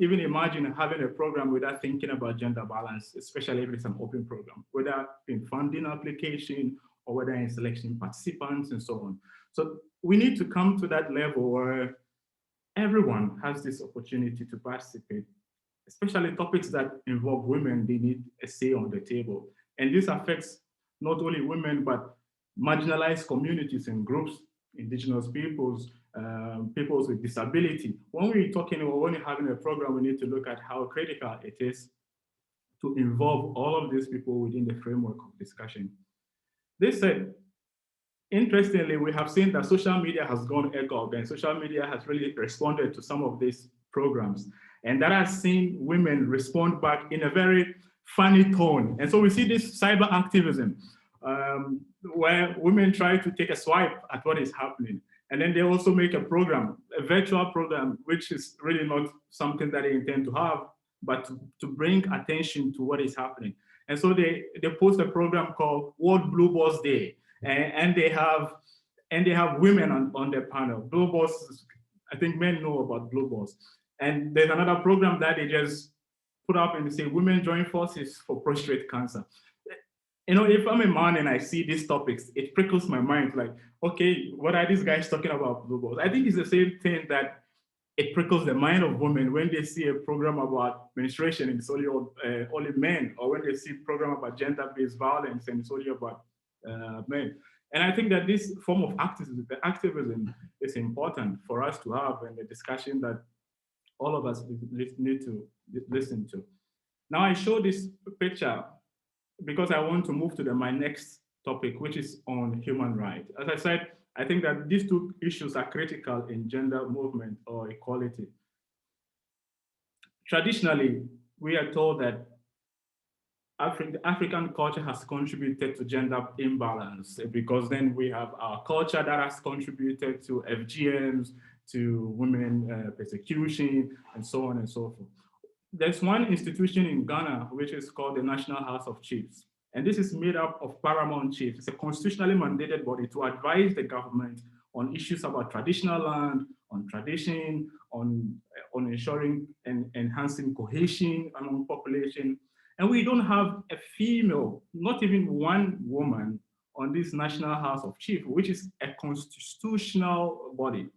S5: even imagine having a program without thinking about gender balance, especially if it's an open program, whether in funding application or whether in selection participants and so on. So we need to come to that level where everyone has this opportunity to participate, especially topics that involve women. They need a say on the table. And this affects not only women, but marginalized communities and groups, indigenous peoples, peoples with disability. When we're talking or when we're having a program, we need to look at how critical it is to involve all of these people within the framework of discussion. This said, interestingly, we have seen that social media has gone agog, and social media has really responded to some of these programs. And that has seen women respond back in a very funny tone. And so we see this cyber activism, where women try to take a swipe at what is happening. And then they also make a program, a virtual program, which is really not something that they intend to have, but to bring attention to what is happening. And so they post a program called World Blue Balls Day. And they have women on their panel. Blue balls, I think men know about blue balls. And there's another program that they just put up and they say, women join forces for prostate cancer. You know, if I'm a man and I see these topics, it prickles my mind, like, okay, what are these guys talking about blue balls? I think it's the same thing that it prickles the mind of women when they see a program about menstruation and it's only men, or when they see a program about gender-based violence and it's only about men. And I think that this form of activism is important for us to have, and a discussion that all of us need to listen to. Now I show this picture because I want to move to my next topic, which is on human rights. As I said, I think that these two issues are critical in gender movement or equality. Traditionally, we are told that African culture has contributed to gender imbalance, because then we have our culture that has contributed to FGMs, to women persecution, and so on and so forth. There's one institution in Ghana which is called the National House of Chiefs. And this is made up of paramount chiefs. It's a constitutionally mandated body to advise the government on issues about traditional land, on tradition, on ensuring and enhancing cohesion among population. And we don't have a female, not even one woman, on this National House of Chiefs, which is a constitutional body.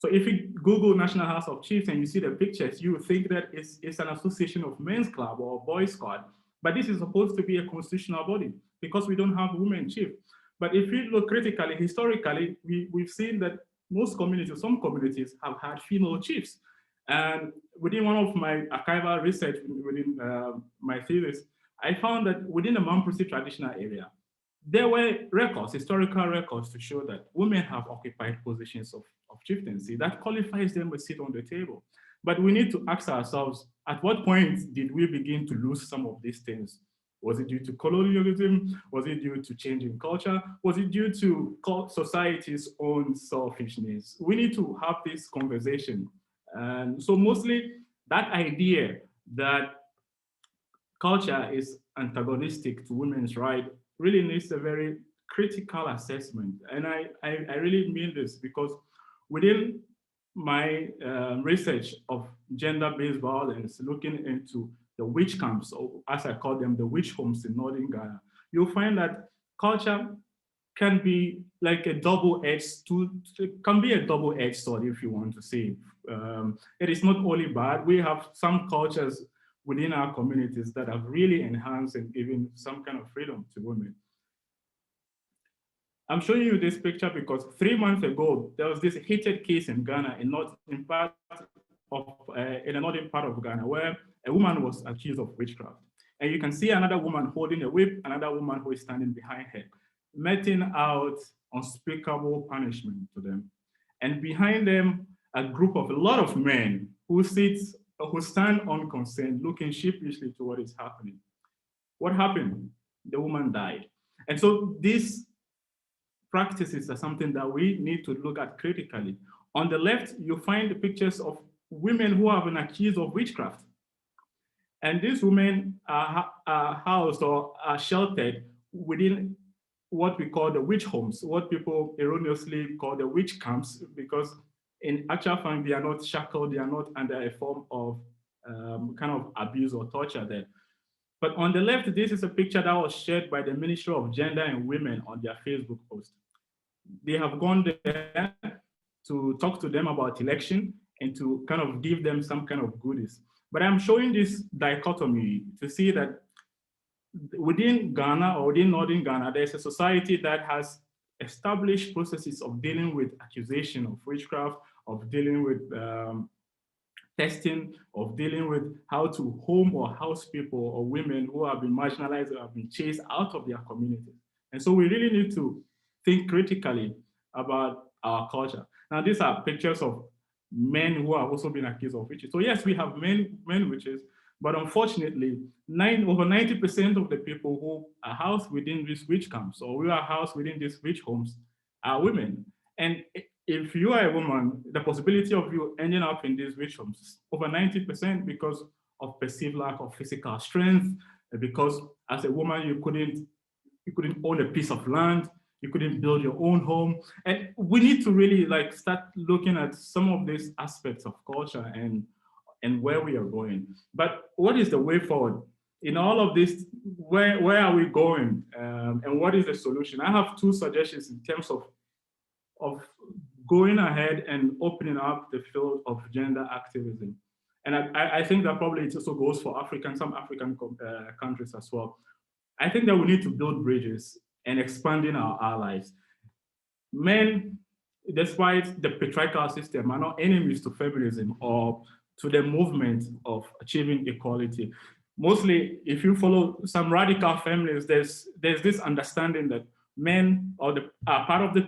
S5: So if you Google National House of Chiefs and you see the pictures, you would think that it's an association of men's club or boys squad. But this is supposed to be a constitutional body because we don't have women chief. But if you look critically, historically, we've seen that most communities, some communities have had female chiefs. And within one of my archival research within my thesis, I found that within the Mamprasi traditional area, there were records, historical records, to show that women have occupied positions of chieftaincy. That qualifies them a seat on the table. But we need to ask ourselves, at what point did we begin to lose some of these things? Was it due to colonialism? Was it due to changing culture? Was it due to society's own selfishness? We need to have this conversation. And so mostly that idea that culture is antagonistic to women's rights really needs a very critical assessment. And I really mean this because within my research of gender-based violence, looking into the witch camps, or as I call them, the witch homes in northern Ghana, you'll find that culture can be like a double-edged sword, if you want to say. It is not only bad. We have some cultures within our communities that have really enhanced and given some kind of freedom to women. I'm showing you this picture because 3 months ago, there was this heated case in Ghana, in a northern part of Ghana, where a woman was accused of witchcraft. And you can see another woman holding a whip, another woman who is standing behind her, meting out unspeakable punishment to them. And behind them, a lot of men who stand unconcerned, looking sheepishly to what is happening. What happened? The woman died. And so these practices are something that we need to look at critically. On the left, you find the pictures of women who have been accused of witchcraft. And these women are housed or are sheltered within what we call the witch homes, what people erroneously call the witch camps, because in actual fact, they are not shackled, they are not under a form of kind of abuse or torture there. But on the left, this is a picture that was shared by the Ministry of Gender and Women on their Facebook post. They have gone there to talk to them about election and to kind of give them some kind of goodies. But I'm showing this dichotomy to see that within Ghana or within Northern Ghana, there's a society that has established processes of dealing with accusation of witchcraft, of dealing with testing, of dealing with how to home or house people or women who have been marginalized or have been chased out of their communities. And so we really need to think critically about our culture. Now, these are pictures of men who have also been accused of witches. So yes, we have men witches, but unfortunately, over 90% of the people who are housed within these witch camps or who are housed within these witch homes are women. And if you are a woman, the possibility of you ending up in these witch homes is over 90% because of perceived lack of physical strength, because as a woman, you couldn't own a piece of land, you couldn't build your own home. And we need to really start looking at some of these aspects of culture and where we are going. But what is the way forward? In all of this, where are we going? And what is the solution? I have two suggestions in terms of going ahead and opening up the field of gender activism. And I think that probably it also goes for some African countries as well. I think that we need to build bridges and expanding our allies. Men, despite the patriarchal system, are not enemies to feminism or to the movement of achieving equality. Mostly, if you follow some radical feminists, there's this understanding that men are part of the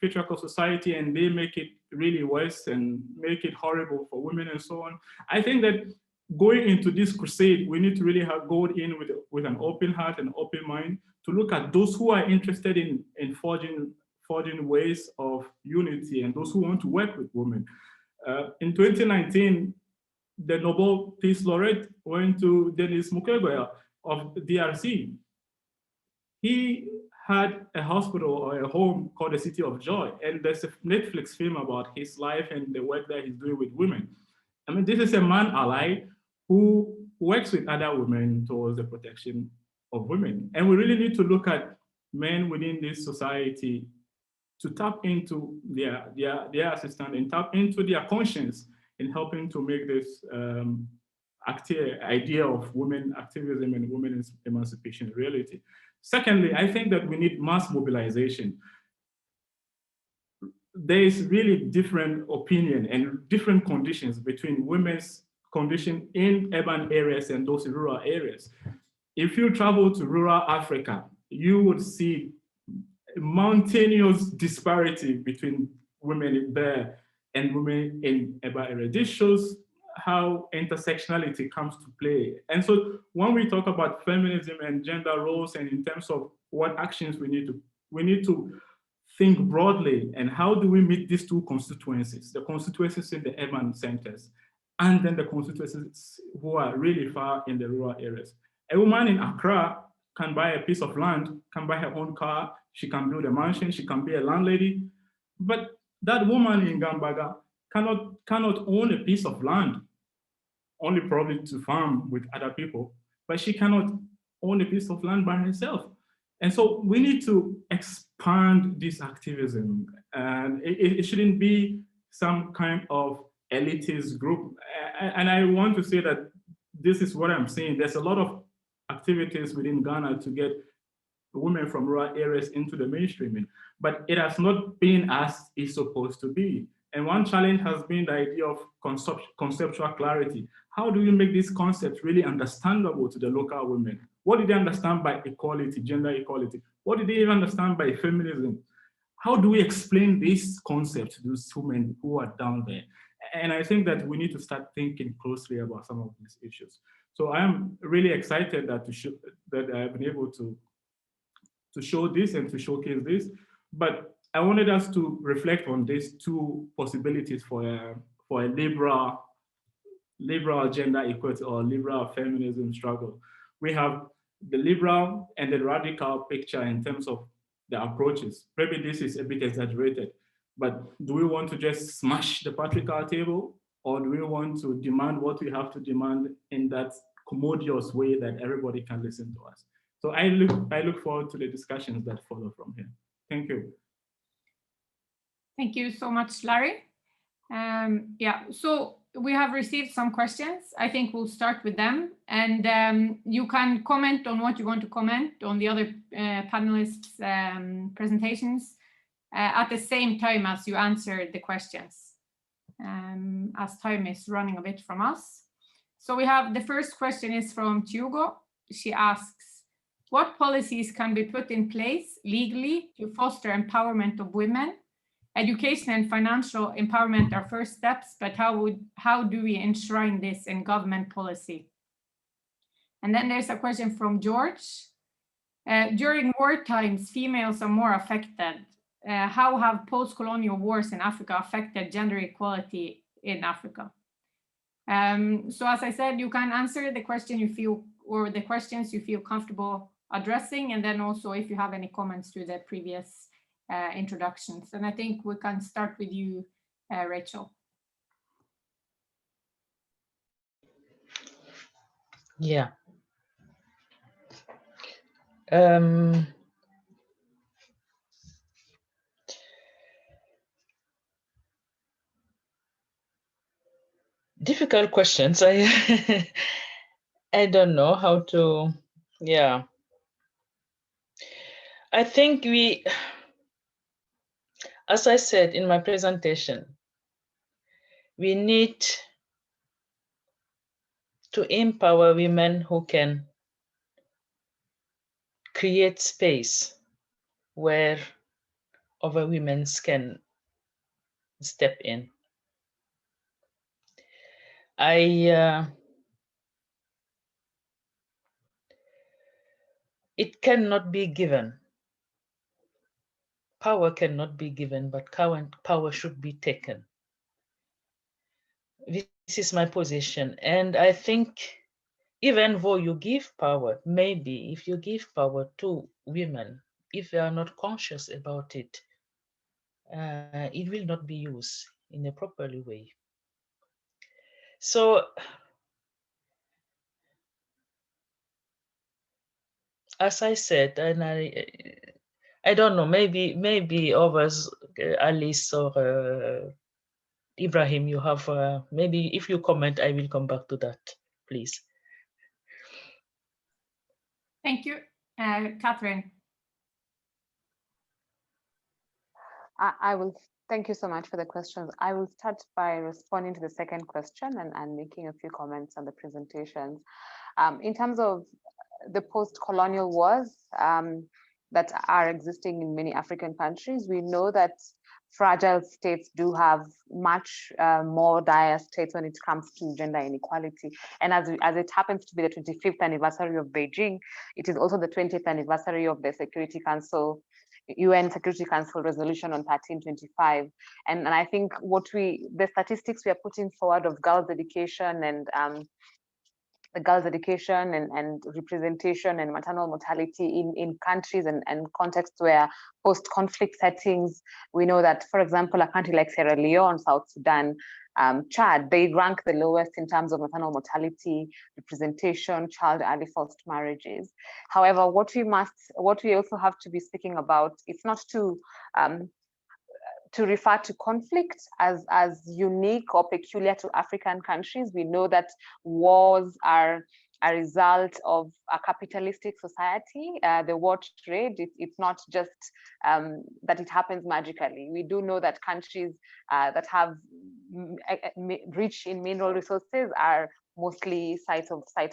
S5: patriarchal society and they make it really worse and make it horrible for women and so on. I think that going into this crusade, we need to really go in with an open heart and open mind to look at those who are interested in forging ways of unity and those who want to work with women. In 2019, the Nobel Peace Laureate went to Denis Mukwege of DRC. He had a hospital or a home called the City of Joy, and there's a Netflix film about his life and the work that he's doing with women. I mean, this is a man ally who works with other women towards the protection of women. And we really need to look at men within this society to tap into their assistance and tap into their conscience in helping to make this idea of women activism and women emancipation a reality. Secondly, I think that we need mass mobilization. There is really different opinion and different conditions between women's condition in urban areas and those in rural areas. If you travel to rural Africa, you would see a mountainous disparity between women there and women in urban areas. This shows how intersectionality comes to play. And so when we talk about feminism and gender roles and in terms of what actions we need to think broadly and how do we meet these two constituencies, the constituencies in the urban centers and then the constituencies who are really far in the rural areas. A woman in Accra can buy a piece of land, can buy her own car, she can build a mansion, she can be a landlady, but that woman in Gambaga cannot own a piece of land, only probably to farm with other people, but she cannot own a piece of land by herself. And so we need to expand this activism, and it shouldn't be some kind of elitist group. And I want to say that this is what I'm saying. There's a lot of activities within Ghana to get women from rural areas into the mainstreaming, but it has not been as it's supposed to be. And one challenge has been the idea of conceptual clarity. How do we make these concepts really understandable to the local women? What did they understand by equality, gender equality? What did they even understand by feminism? how do we explain this concept to those women who are down there? And I think that we need to start thinking closely about some of these issues. So I am really excited that that I've been able to show this and to showcase this. But I wanted us to reflect on these two possibilities for a liberal gender equality or liberal feminism struggle. We have the liberal and the radical picture in terms of the approaches. Maybe this is a bit exaggerated, but do we want to just smash the patriarchal table, or do we want to demand what we have to demand in that commodious way that everybody can listen to us? So I look forward to the discussions that follow from here. Thank you.
S1: Thank you so much, Larry. Yeah, so we have received some questions. I think we'll start with them, and you can comment on what you want to comment on the other panelists' presentations at the same time as you answer the questions, as time is running a bit from us. So we have the first question is from Tiago. She asks, what policies can be put in place legally to foster empowerment of women? Education and financial empowerment are first steps, but how do we enshrine this in government policy? And then there's a question from George. During war times, females are more affected. How have post-colonial wars in Africa affected gender equality in Africa? So as I said, you can answer the question you feel, or the questions you feel comfortable addressing, and then also if you have any comments to the previous introductions. And I think we can start with you, Rachel.
S2: Yeah. Difficult questions. I don't know how to, yeah. I think as I said in my presentation, we need to empower women who can create space where other women can step in. It cannot be given. Power cannot be given, but power should be taken. This is my position. And I think even though you give power, maybe if you give power to women, if they are not conscious about it, it will not be used in a properly way. So, as I said, and I don't know, maybe others, Alice or Ibrahim, you have, maybe if you comment, I will come back to that, please.
S1: Thank you. Catherine.
S3: I will, thank you so much for the questions. I will start by responding to the second question and making a few comments on the presentations. In terms of the post-colonial wars that are existing in many African countries, we know that fragile states do have much more dire states when it comes to gender inequality. And as it happens to be the 25th anniversary of Beijing, it is also the 20th anniversary of the Security Council, UN Security Council resolution on 1325. And I think the statistics we are putting forward of girls' education and the girls' education and representation and maternal mortality in countries and contexts where post-conflict settings, we know that, for example, a country like Sierra Leone, South Sudan, Chad, they rank the lowest in terms of maternal mortality, representation, child early forced marriages. However, what we also have to be speaking about, it's not to refer to conflict as unique or peculiar to African countries. We know that wars are a result of a capitalistic society. The war trade, it's not just that it happens magically. We do know that countries that have rich in mineral resources are mostly sites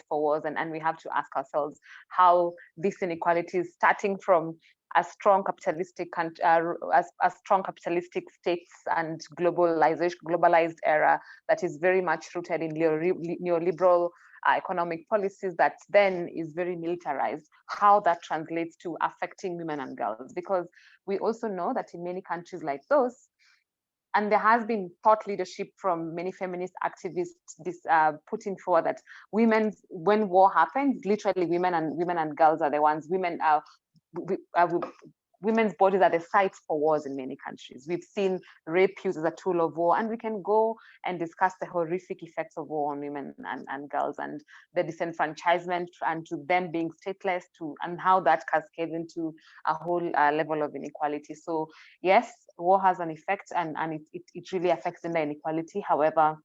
S3: for wars, and we have to ask ourselves how this inequality is starting from as strong capitalistic states and globalized era that is very much rooted in neoliberal economic policies that then is very militarized, how that translates to affecting women and girls. Because we also know that in many countries like those, and there has been thought leadership from many feminist activists putting forward that when war happens, literally women and girls are the ones, women's bodies are the sites for wars in many countries. We've seen rape used as a tool of war, and we can go and discuss the horrific effects of war on women and girls, and the disenfranchisement, and to them being stateless, and how that cascades into a whole level of inequality. So yes, war has an effect, and it really affects gender inequality. However,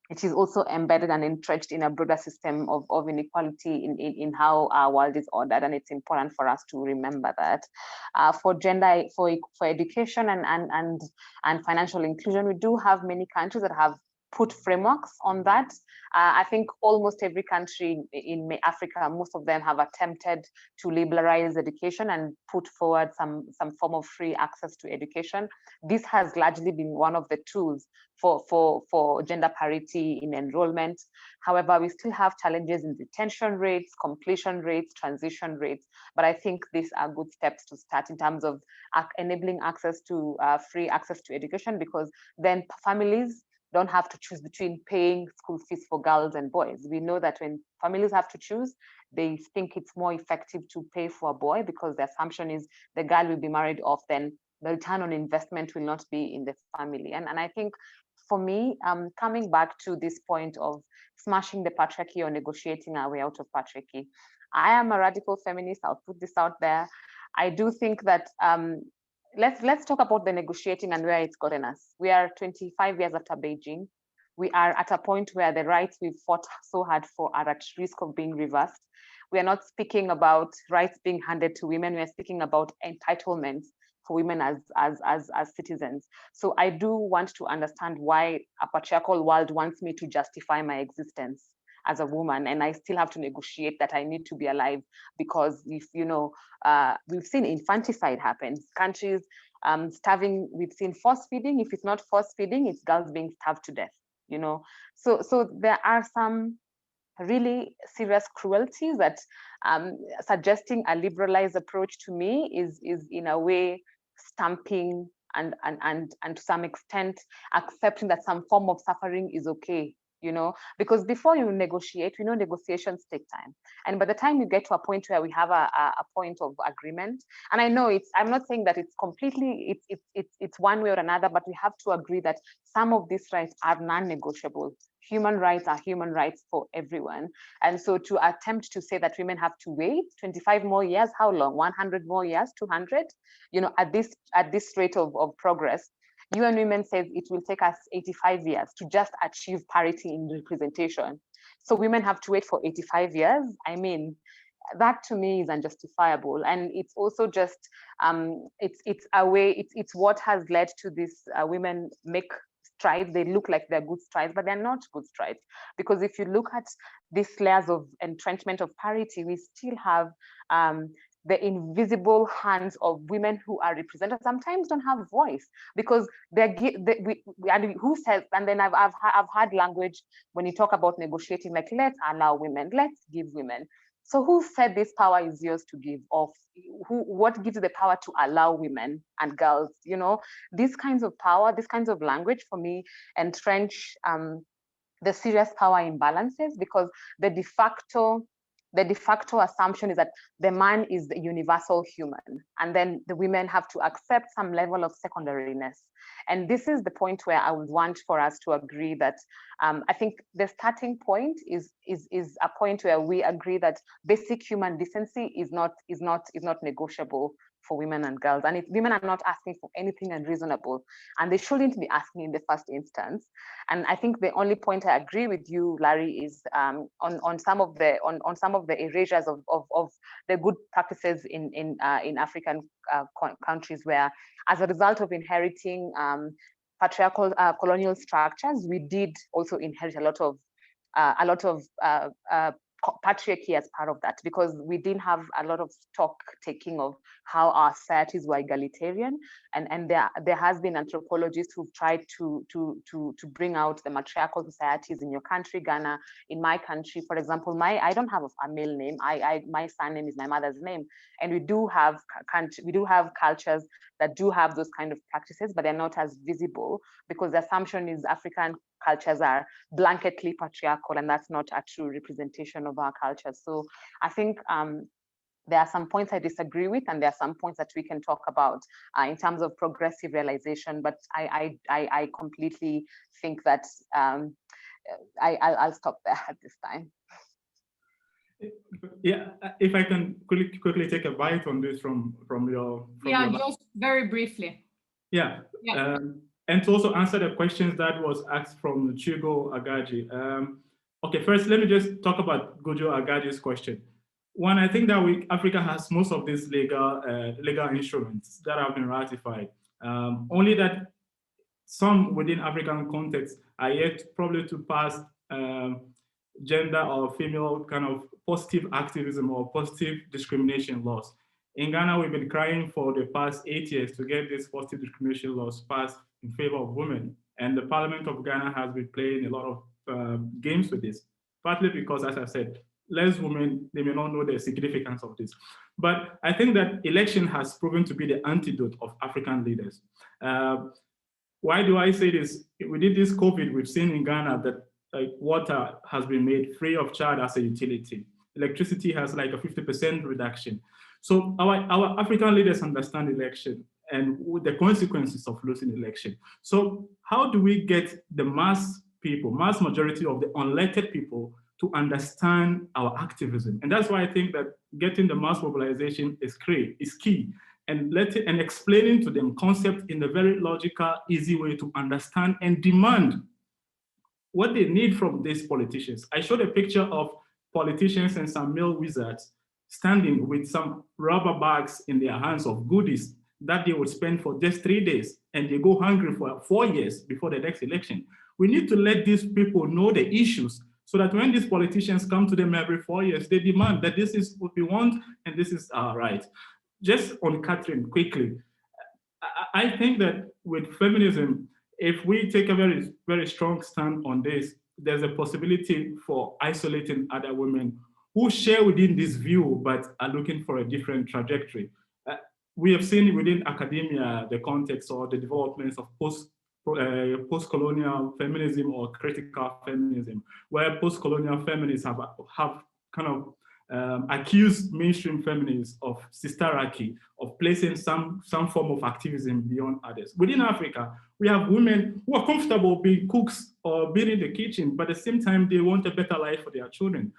S3: it is also embedded and entrenched in a broader system of inequality in how our world is ordered, and it's important for us to remember that. For gender, for education and financial inclusion, we do have many countries that have put frameworks on that. I think almost every country in Africa, most of them have attempted to liberalize education and put forward some form of free access to education. This has largely been one of the tools for gender parity in enrollment. However, we still have challenges in retention rates, completion rates, transition rates. But I think these are good steps to start in terms of enabling access to free access to education, because then families don't have to choose between paying school fees for girls and boys. We know that when families have to choose, they think it's more effective to pay for a boy, because the assumption is the girl will be married off, then the return on investment will not be in the family. And I think for me, coming back to this point of smashing the patriarchy or negotiating our way out of patriarchy, I am a radical feminist. I'll put this out there. I do think that let's talk about the negotiating and where it's gotten us. We are 25 years after Beijing. We are at a point where the rights we've fought so hard for are at risk of being reversed. We are not speaking about rights being handed to women. We're speaking about entitlements for women as citizens. So I do want to understand why a patriarchal world wants me to justify my existence as a woman, and I still have to negotiate that I need to be alive, because if we've seen infanticide happen, countries starving, we've seen force feeding. If it's not force feeding, it's girls being starved to death, so there are some really serious cruelties that suggesting a liberalized approach to me is in a way stamping and to some extent accepting that some form of suffering is okay, because before you negotiate, we know negotiations take time. And by the time you get to a point where we have a point of agreement, and I know I'm not saying that it's completely, it's one way or another, but we have to agree that some of these rights are non-negotiable. Human rights are human rights for everyone. And so to attempt to say that women have to wait 25 more years, how long? 100 more years, 200? At this rate of progress, UN Women says it will take us 85 years to just achieve parity in representation. So women have to wait for 85 years. I mean, that to me is unjustifiable. And it's also just, it's a way, it's what has led to this women make strides. They look like they're good strides, but they're not good strides. Because if you look at these layers of entrenchment of parity, we still have the invisible hands of women who are represented sometimes don't have voice, because who says, and then I've had language when you talk about negotiating, like, let's allow women, let's give women. So who said this power is yours to give? What gives you the power to allow women and girls? These kinds of power, these kinds of language for me entrench the serious power imbalances, because the de facto assumption is that the man is the universal human, and then the women have to accept some level of secondariness. And this is the point where I would want for us to agree that I think the starting point is a point where we agree that basic human decency is not negotiable for women and girls. And if women are not asking for anything unreasonable, and they shouldn't be asking in the first instance. And I think the only point I agree with you, Larry, is on some of the erasures of the good practices in African countries, where as a result of inheriting patriarchal colonial structures, we did also inherit a lot of patriarchy as part of that, because we didn't have a lot of stock taking of how our societies were egalitarian, and there has been anthropologists who've tried to bring out the matriarchal societies in your country, Ghana, in my country, for example. I don't have a male name. My surname is my mother's name, and we do have cultures that do have those kind of practices, but they're not as visible, because the assumption is African cultures are blanketly patriarchal, and that's not a true representation of our culture. So I think there are some points I disagree with, and there are some points that we can talk about in terms of progressive realization. But I completely think that I'll stop there at this time.
S5: Yeah, if I can quickly take a bite on this from your.
S1: Just very briefly.
S5: Yeah. And to also answer the questions that was asked from Chigo Agaji. Okay, first, let me just talk about Gojo Agaji's question. One, I think that Africa has most of these legal instruments that have been ratified. Only that some within African context are yet probably to pass gender or female kind of positive activism or positive discrimination laws. In Ghana, we've been crying for the past 8 years to get these positive discrimination laws passed in favor of women. And the Parliament of Ghana has been playing a lot of games with this, partly because, as I said, less women, they may not know the significance of this. But I think that election has proven to be the antidote of African leaders. Why do I say this? Within this COVID, we've seen in Ghana that water has been made free of charge as a utility. Electricity has like a 50% reduction. So our African leaders understand election and the consequences of losing election. So how do we get the mass majority of the unelected people to understand our activism? And that's why I think that getting the mass mobilization is key. And explaining to them concepts in a very logical, easy way to understand and demand what they need from these politicians. I showed a picture of politicians and some male wizards standing with some rubber bags in their hands of goodies that they would spend for just 3 days, and they go hungry for 4 years before the next election. We need to let these people know the issues so that when these politicians come to them every 4 years, they demand that this is what we want and this is our right. Just on Catherine, quickly, I think that with feminism, if we take a very, very strong stand on this, there's a possibility for isolating other women who share within this view, but are looking for a different trajectory. We have seen within academia, the context or the developments of post-colonial feminism or critical feminism, where post-colonial feminists have kind of accused mainstream feminists of sisterarchy, of placing some form of activism beyond others. Within Africa, we have women who are comfortable being cooks or being in the kitchen, but at the same time, they want a better life for their children.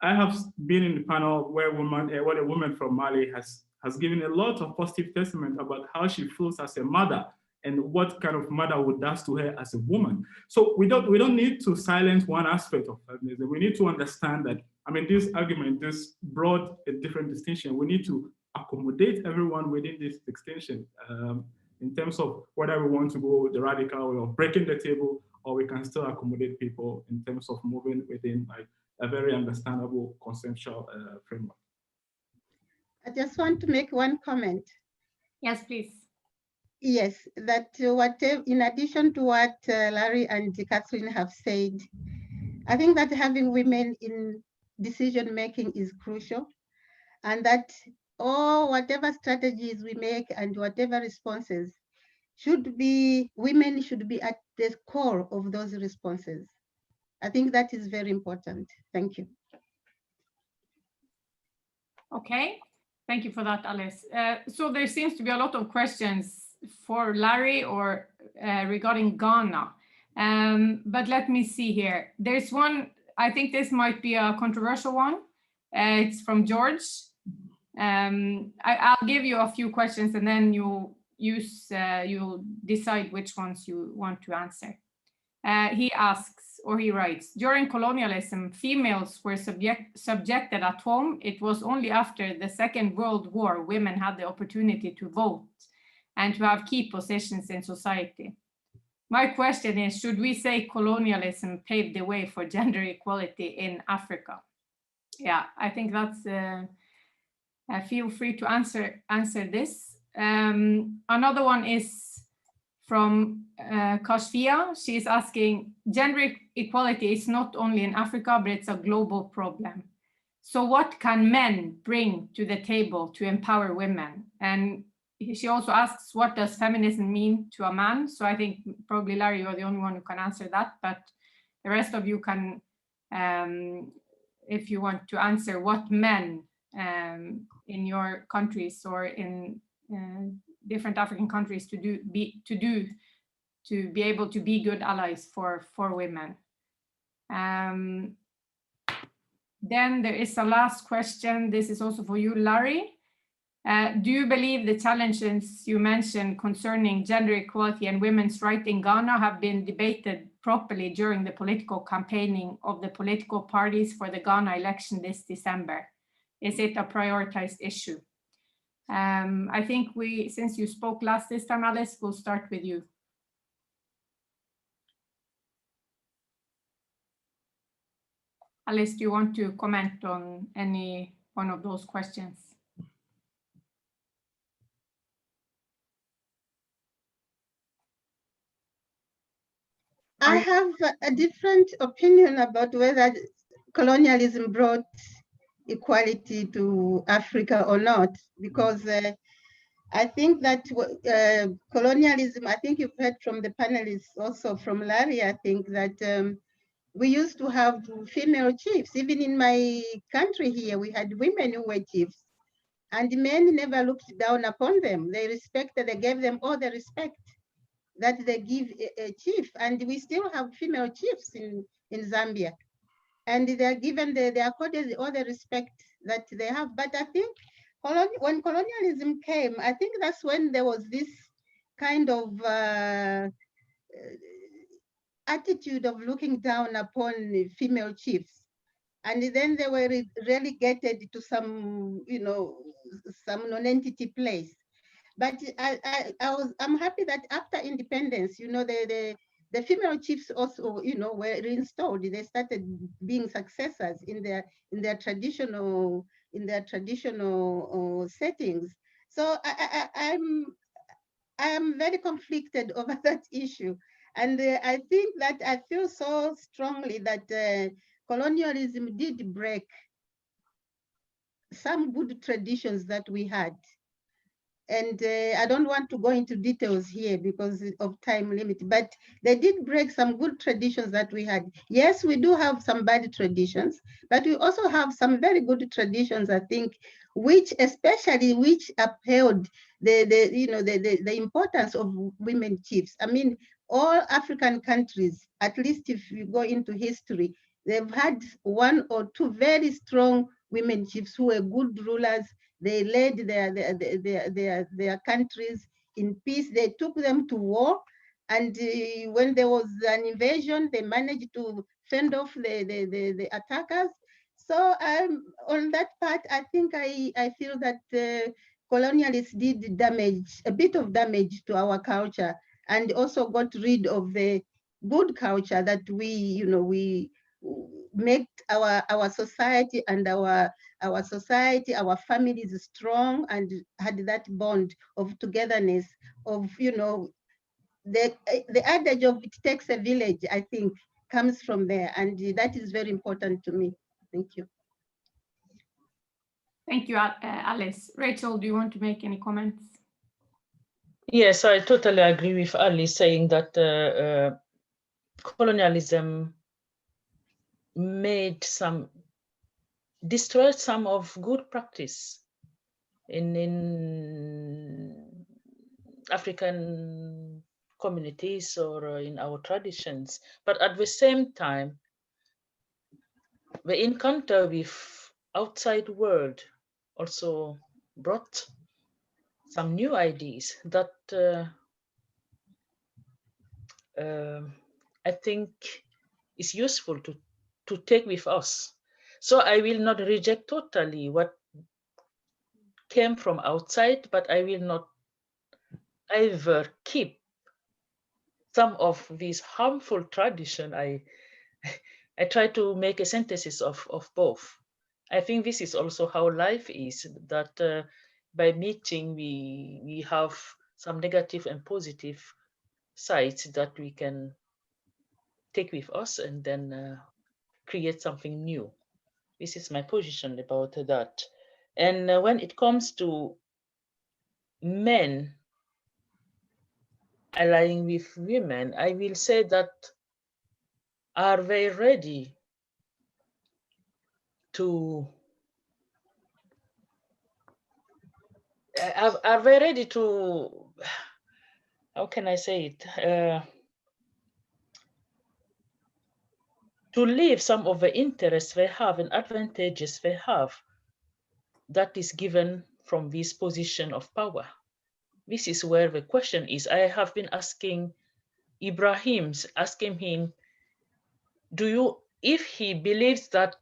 S5: I have been in the panel where a woman from Mali has given a lot of positive testament about how she feels as a mother and what kind of motherhood does to her as a woman. So we don't need to silence one aspect of feminism. We need to understand that, I mean, this argument, this broad and different distinction, we need to accommodate everyone within this distinction in terms of whether we want to go the radical way of breaking the table, or we can still accommodate people in terms of moving within like a very understandable consensual framework.
S4: I just want to make one comment.
S1: Yes, please.
S4: Yes, that whatever, in addition to what Larry and Catherine have said, I think that having women in decision making is crucial, and that whatever strategies we make and whatever responses women should be at the core of those responses. I think that is very important. Thank you.
S1: Okay, thank you for that, Alice. So there seems to be a lot of questions for Larry or regarding Ghana. But let me see here. There's one, I think this might be a controversial one. It's from George. I'll give you a few questions and then you'll decide which ones you want to answer. He asks, or he writes, during colonialism, females were subjected at home. It was only after the Second World War women had the opportunity to vote and to have key positions in society. My question is, should we say colonialism paved the way for gender equality in Africa? Yeah, I think that's, feel free to answer this. Another one is from Kashfia. She's asking, gender equality is not only in Africa, but it's a global problem. So what can men bring to the table to empower women? And she also asks, what does feminism mean to a man? So I think probably Larry, you're the only one who can answer that, but the rest of you can, if you want to answer what men in your countries or in different African countries to be able to be good allies for women. Then there is a last question. This is also for you, Larry. Do you believe the challenges you mentioned concerning gender equality and women's rights in Ghana have been debated properly during the political campaigning of the political parties for the Ghana election this December? Is it a prioritized issue? I think since you spoke last this time, Alice, we'll start with you. Alice, do you want to comment on any one of those questions?
S4: I have a different opinion about whether colonialism brought equality to Africa or not, because I think that colonialism, I think you've heard from the panelists, also from Larry, I think that we used to have female chiefs. Even in my country here, we had women who were chiefs, and men never looked down upon them. They respected, they gave them all the respect that they give a chief. And we still have female chiefs in Zambia. And they're given, they're accorded all the respect that they have. But I think when colonialism came, I think that's when there was this kind of attitude of looking down upon female chiefs. And then they were relegated to some, some non-entity place. But I'm happy that after independence, the female chiefs also, were reinstalled. They started being successors in their traditional settings. So I am very conflicted over that issue, and I think that I feel so strongly that colonialism did break some good traditions that we had. And I don't want to go into details here because of time limit, but they did break some good traditions that we had. Yes, we do have some bad traditions, but we also have some very good traditions, I think, which upheld the importance of women chiefs. I mean, all African countries, at least if you go into history, they've had one or two very strong women chiefs who were good rulers. They led their countries in peace. They took them to war. And when there was an invasion, they managed to fend off the attackers. So on that part, I think I feel that colonialists did a bit of damage to our culture, and also got rid of the good culture that we make our society and our families strong, and had that bond of togetherness, of the adage of it takes a village, I think, comes from there, and that is very important to me. Thank you.
S1: Thank you, Alice. Rachel, do you want to make any comments?
S2: Yes, I totally agree with Alice saying that colonialism destroyed some of good practice in African communities or in our traditions. But at the same time, the encounter with outside world also brought some new ideas that I think is useful to take with us. So I will not reject totally what came from outside, but I will not either keep some of these harmful tradition. I try to make a synthesis of both. I think this is also how life is, that by meeting, we have some negative and positive sides that we can take with us and then create something new. This is my position about that. And when it comes to men allying with women, I will say that are they ready to are they ready to, how can I say it, to leave some of the interests they have and advantages they have that is given from this position of power? This is where the question is. I have been asking Ibrahim, asking him, if he believes that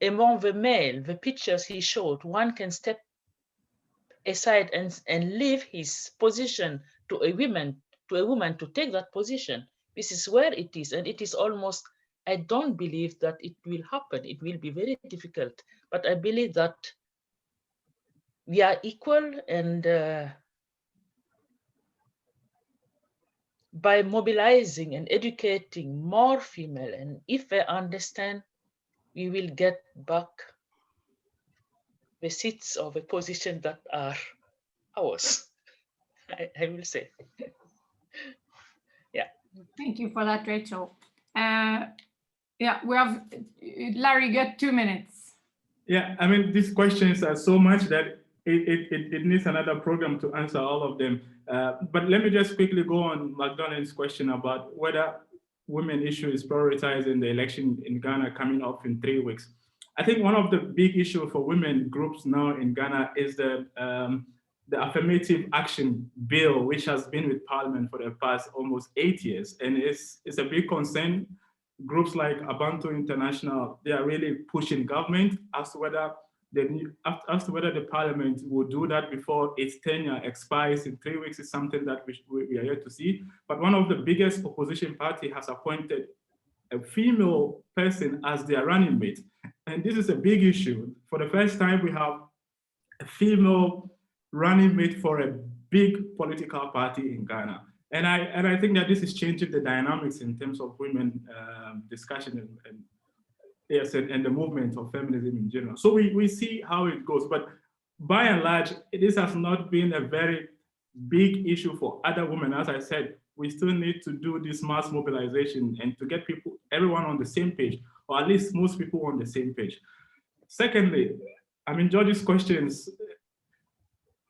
S2: among the male, the pictures he showed, one can step aside and leave his position to a woman to take that position. This is where it is, and it is almost, I don't believe that it will happen. It will be very difficult, but I believe that we are equal, and by mobilizing and educating more female, and if they understand, we will get back the seats of a position that are ours. I will say. Yeah.
S1: Thank you for that, Rachel. Yeah, we have, Larry, got 2 minutes.
S5: Yeah, I mean, these questions are so much that it needs another program to answer all of them. But let me just quickly go on McDonald's question about whether women issue is prioritized in the election in Ghana coming up in 3 weeks. I think one of the big issues for women groups now in Ghana is the affirmative action bill, which has been with Parliament for the past almost 8 years. And it's a big concern. Groups like Abantu International, they are really pushing government as to whether the Parliament will do that before its tenure expires in 3 weeks is something that we are yet to see. But one of the biggest opposition party has appointed a female person as their running mate. And this is a big issue. For the first time, we have a female running mate for a big political party in Ghana. And I think that this is changing the dynamics in terms of women discussion and the movement of feminism in general. So we see how it goes. But by and large, this has not been a very big issue for other women. As I said, we still need to do this mass mobilization and to get everyone on the same page, or at least most people on the same page. Secondly, I mean, George's questions,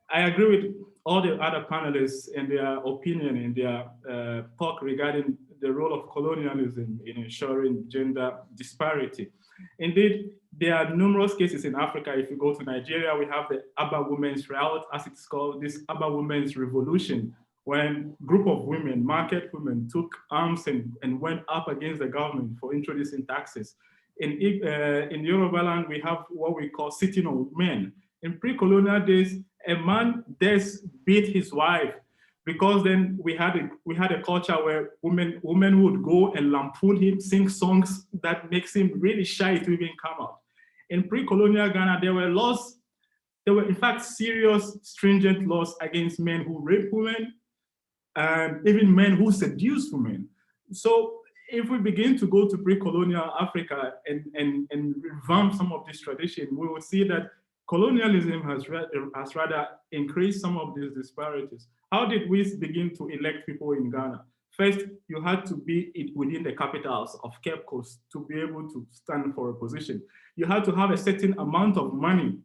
S5: I agree with all the other panelists and their opinion and their talk regarding the role of colonialism in ensuring gender disparity. Indeed, there are numerous cases in Africa. If you go to Nigeria, we have the Aba Women's Riot, as it's called, this Aba Women's Revolution, when a group of women, market women, took arms and went up against the government for introducing taxes. In Yorubaland, we have what we call sitting on men. In pre-colonial days, a man does beat his wife, because then we had a culture where women would go and lampoon him, sing songs that makes him really shy to even come out. In pre-colonial Ghana, there were laws. There were in fact serious, stringent laws against men who rape women and even men who seduce women. So if we begin to go to pre-colonial Africa and revamp some of this tradition, we will see that colonialism has rather increased some of these disparities. How did we begin to elect people in Ghana? First, you had to be within the capitals of Cape Coast to be able to stand for a position. You had to have a certain amount of money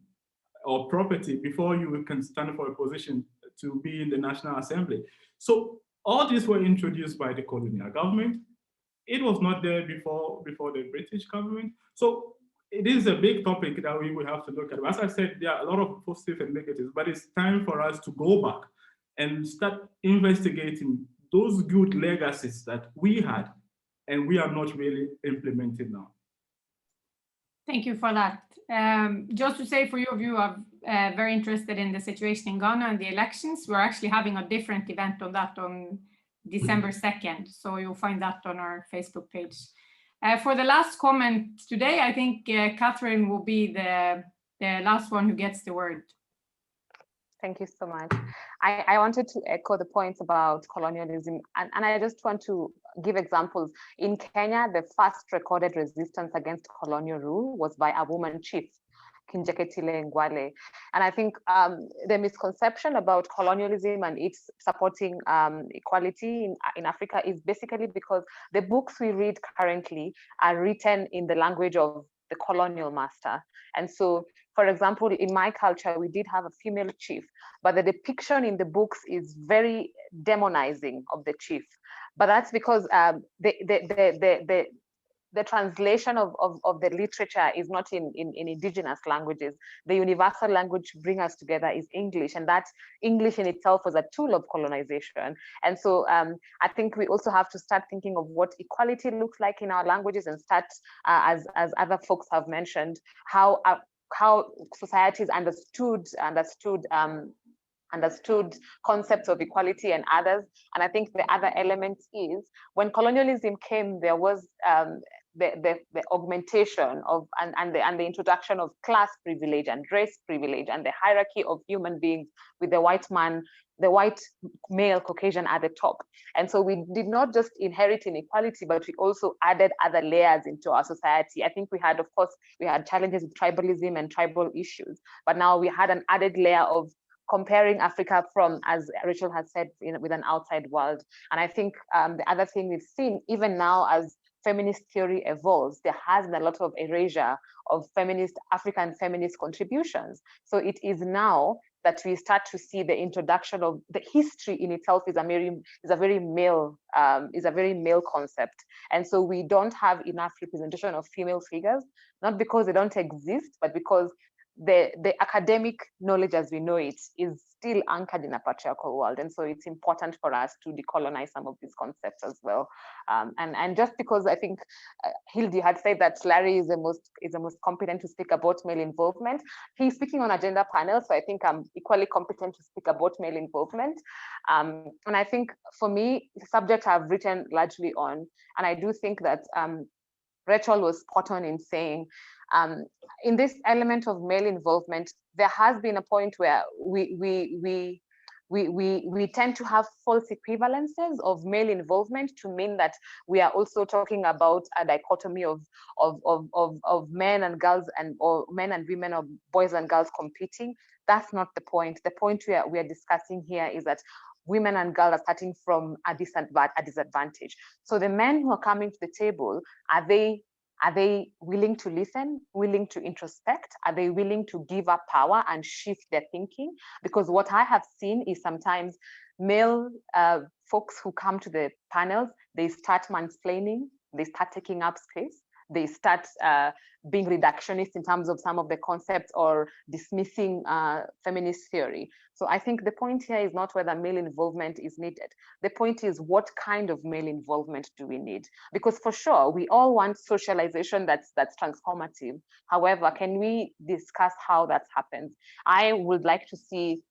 S5: or property before you can stand for a position to be in the National Assembly. So all these were introduced by the colonial government. It was not there before the British government. So it is a big topic that we will have to look at. As I said, there are a lot of positive and negatives, but it's time for us to go back and start investigating those good legacies that we had and we are not really implementing now.
S1: Thank you for that. Just to say, for you of you are very interested in the situation in Ghana and the elections, we're actually having a different event on that on December 2nd. So you'll find that on our Facebook page. For the last comment today, I think Catherine will be the last one who gets the word.
S3: Thank you so much. I wanted to echo the points about colonialism, and I just want to give examples. In Kenya, the first recorded resistance against colonial rule was by a woman chief, Kinjeketile Ngwale. And I think the misconception about colonialism and its supporting equality in Africa is basically because the books we read currently are written in the language of the colonial master. And so, for example, in my culture, we did have a female chief, but the depiction in the books is very demonizing of the chief. But that's because the translation of the literature is not in indigenous languages. The universal language to bring us together is English, and that English in itself was a tool of colonization. And so I think we also have to start thinking of what equality looks like in our languages, and start, as other folks have mentioned, how societies understood concepts of equality and others. And I think the other element is, when colonialism came, there was the augmentation of and the introduction of class privilege and race privilege and the hierarchy of human beings, with the white male Caucasian at the top. And so we did not just inherit inequality, but we also added other layers into our society. I think we had challenges with tribalism and tribal issues, but now we had an added layer of comparing Africa from, as Rachel has said, with an outside world. And I think the other thing we've seen, even now as feminist theory evolves, there has been a lot of erasure of African feminist contributions. So it is now that we start to see the introduction of the history in itself is a very male concept. And so we don't have enough representation of female figures, not because they don't exist, but because the academic knowledge as we know it is still anchored in a patriarchal world. And so it's important for us to decolonize some of these concepts as well. And just because I think Hildy had said that Larry is the most competent to speak about male involvement, he's speaking on a gender panel, so I think I'm equally competent to speak about male involvement. And I think for me, the subject I've written largely on, and I do think that Rachel was spot on in saying, in this element of male involvement, there has been a point where we tend to have false equivalences of male involvement to mean that we are also talking about a dichotomy of men and girls, or men and women, or boys and girls competing. That's not the point. The point we are discussing here is that women and girls are starting from a disadvantage. So the men who are coming to the table, are they willing to listen, willing to introspect? Are they willing to give up power and shift their thinking? Because what I have seen is sometimes male folks who come to the panels, they start mansplaining, they start taking up space, they start being reductionist in terms of some of the concepts, or dismissing feminist theory. So I think the point here is not whether male involvement is needed. The point is, what kind of male involvement do we need? Because for sure, we all want socialization that's transformative. However, can we discuss how that happens? I would like to see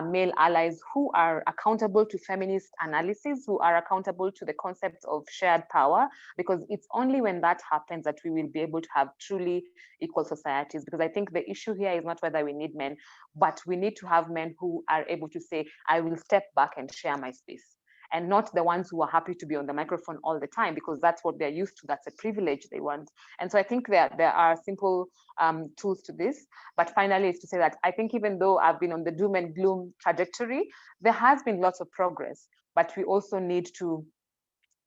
S3: male allies who are accountable to feminist analysis, who are accountable to the concept of shared power, because it's only when that happens that we will be able to have truly equal societies. Because I think the issue here is not whether we need men, but we need to have men who are able to say, I will step back and share my space. And not the ones who are happy to be on the microphone all the time, because that's what they're used to, that's a privilege they want. And so I think there are simple tools to this. But finally, is to say that I think even though I've been on the doom and gloom trajectory, there has been lots of progress. But we also need to,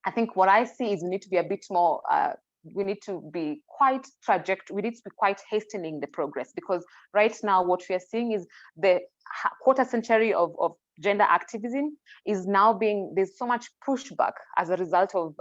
S3: I think what I see is we need to be a bit more, we need to be quite hastening the progress, because right now what we are seeing is the quarter century of gender activism is now there's so much pushback as a result of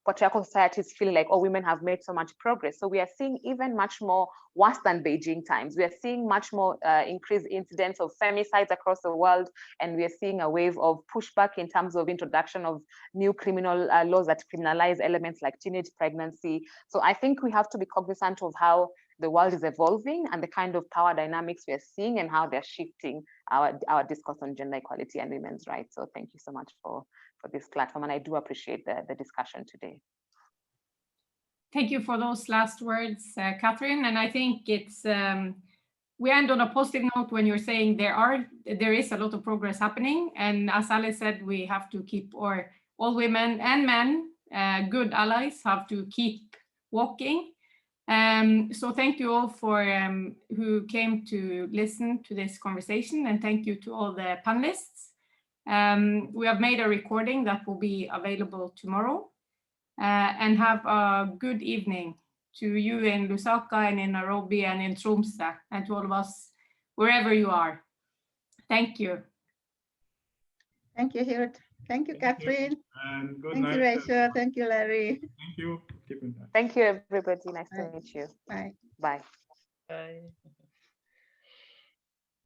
S3: patriarchal societies feeling like, oh, women have made so much progress. So we are seeing even much more worse than Beijing times. We are seeing much more increased incidents of femicides across the world. And we are seeing a wave of pushback in terms of introduction of new criminal laws that criminalize elements like teenage pregnancy. So I think we have to be cognizant of how the world is evolving and the kind of power dynamics we are seeing and how they're shifting our discourse on gender equality and women's rights. So thank you so much for this platform. And I do appreciate the discussion today.
S1: Thank you for those last words, Catherine. And I think it's we end on a positive note when you're saying there is a lot of progress happening. And as Alice said, we have to keep all women and men, good allies, have to keep walking. So thank you all for who came to listen to this conversation, and thank you to all the panelists. We have made a recording that will be available tomorrow. And have a good evening to you in Lusaka and in Nairobi and in Tromsø, and to all of us wherever you are. Thank you.
S4: Thank you, Hirt. Thank you, Catherine.
S5: And good
S4: Thank
S5: night.
S4: you, Rachel. Thank you, Larry.
S5: Thank you. Keep in touch.
S3: Thank you, everybody. Nice to
S4: Bye.
S3: meet you.
S4: Bye.
S3: Bye.
S2: Bye.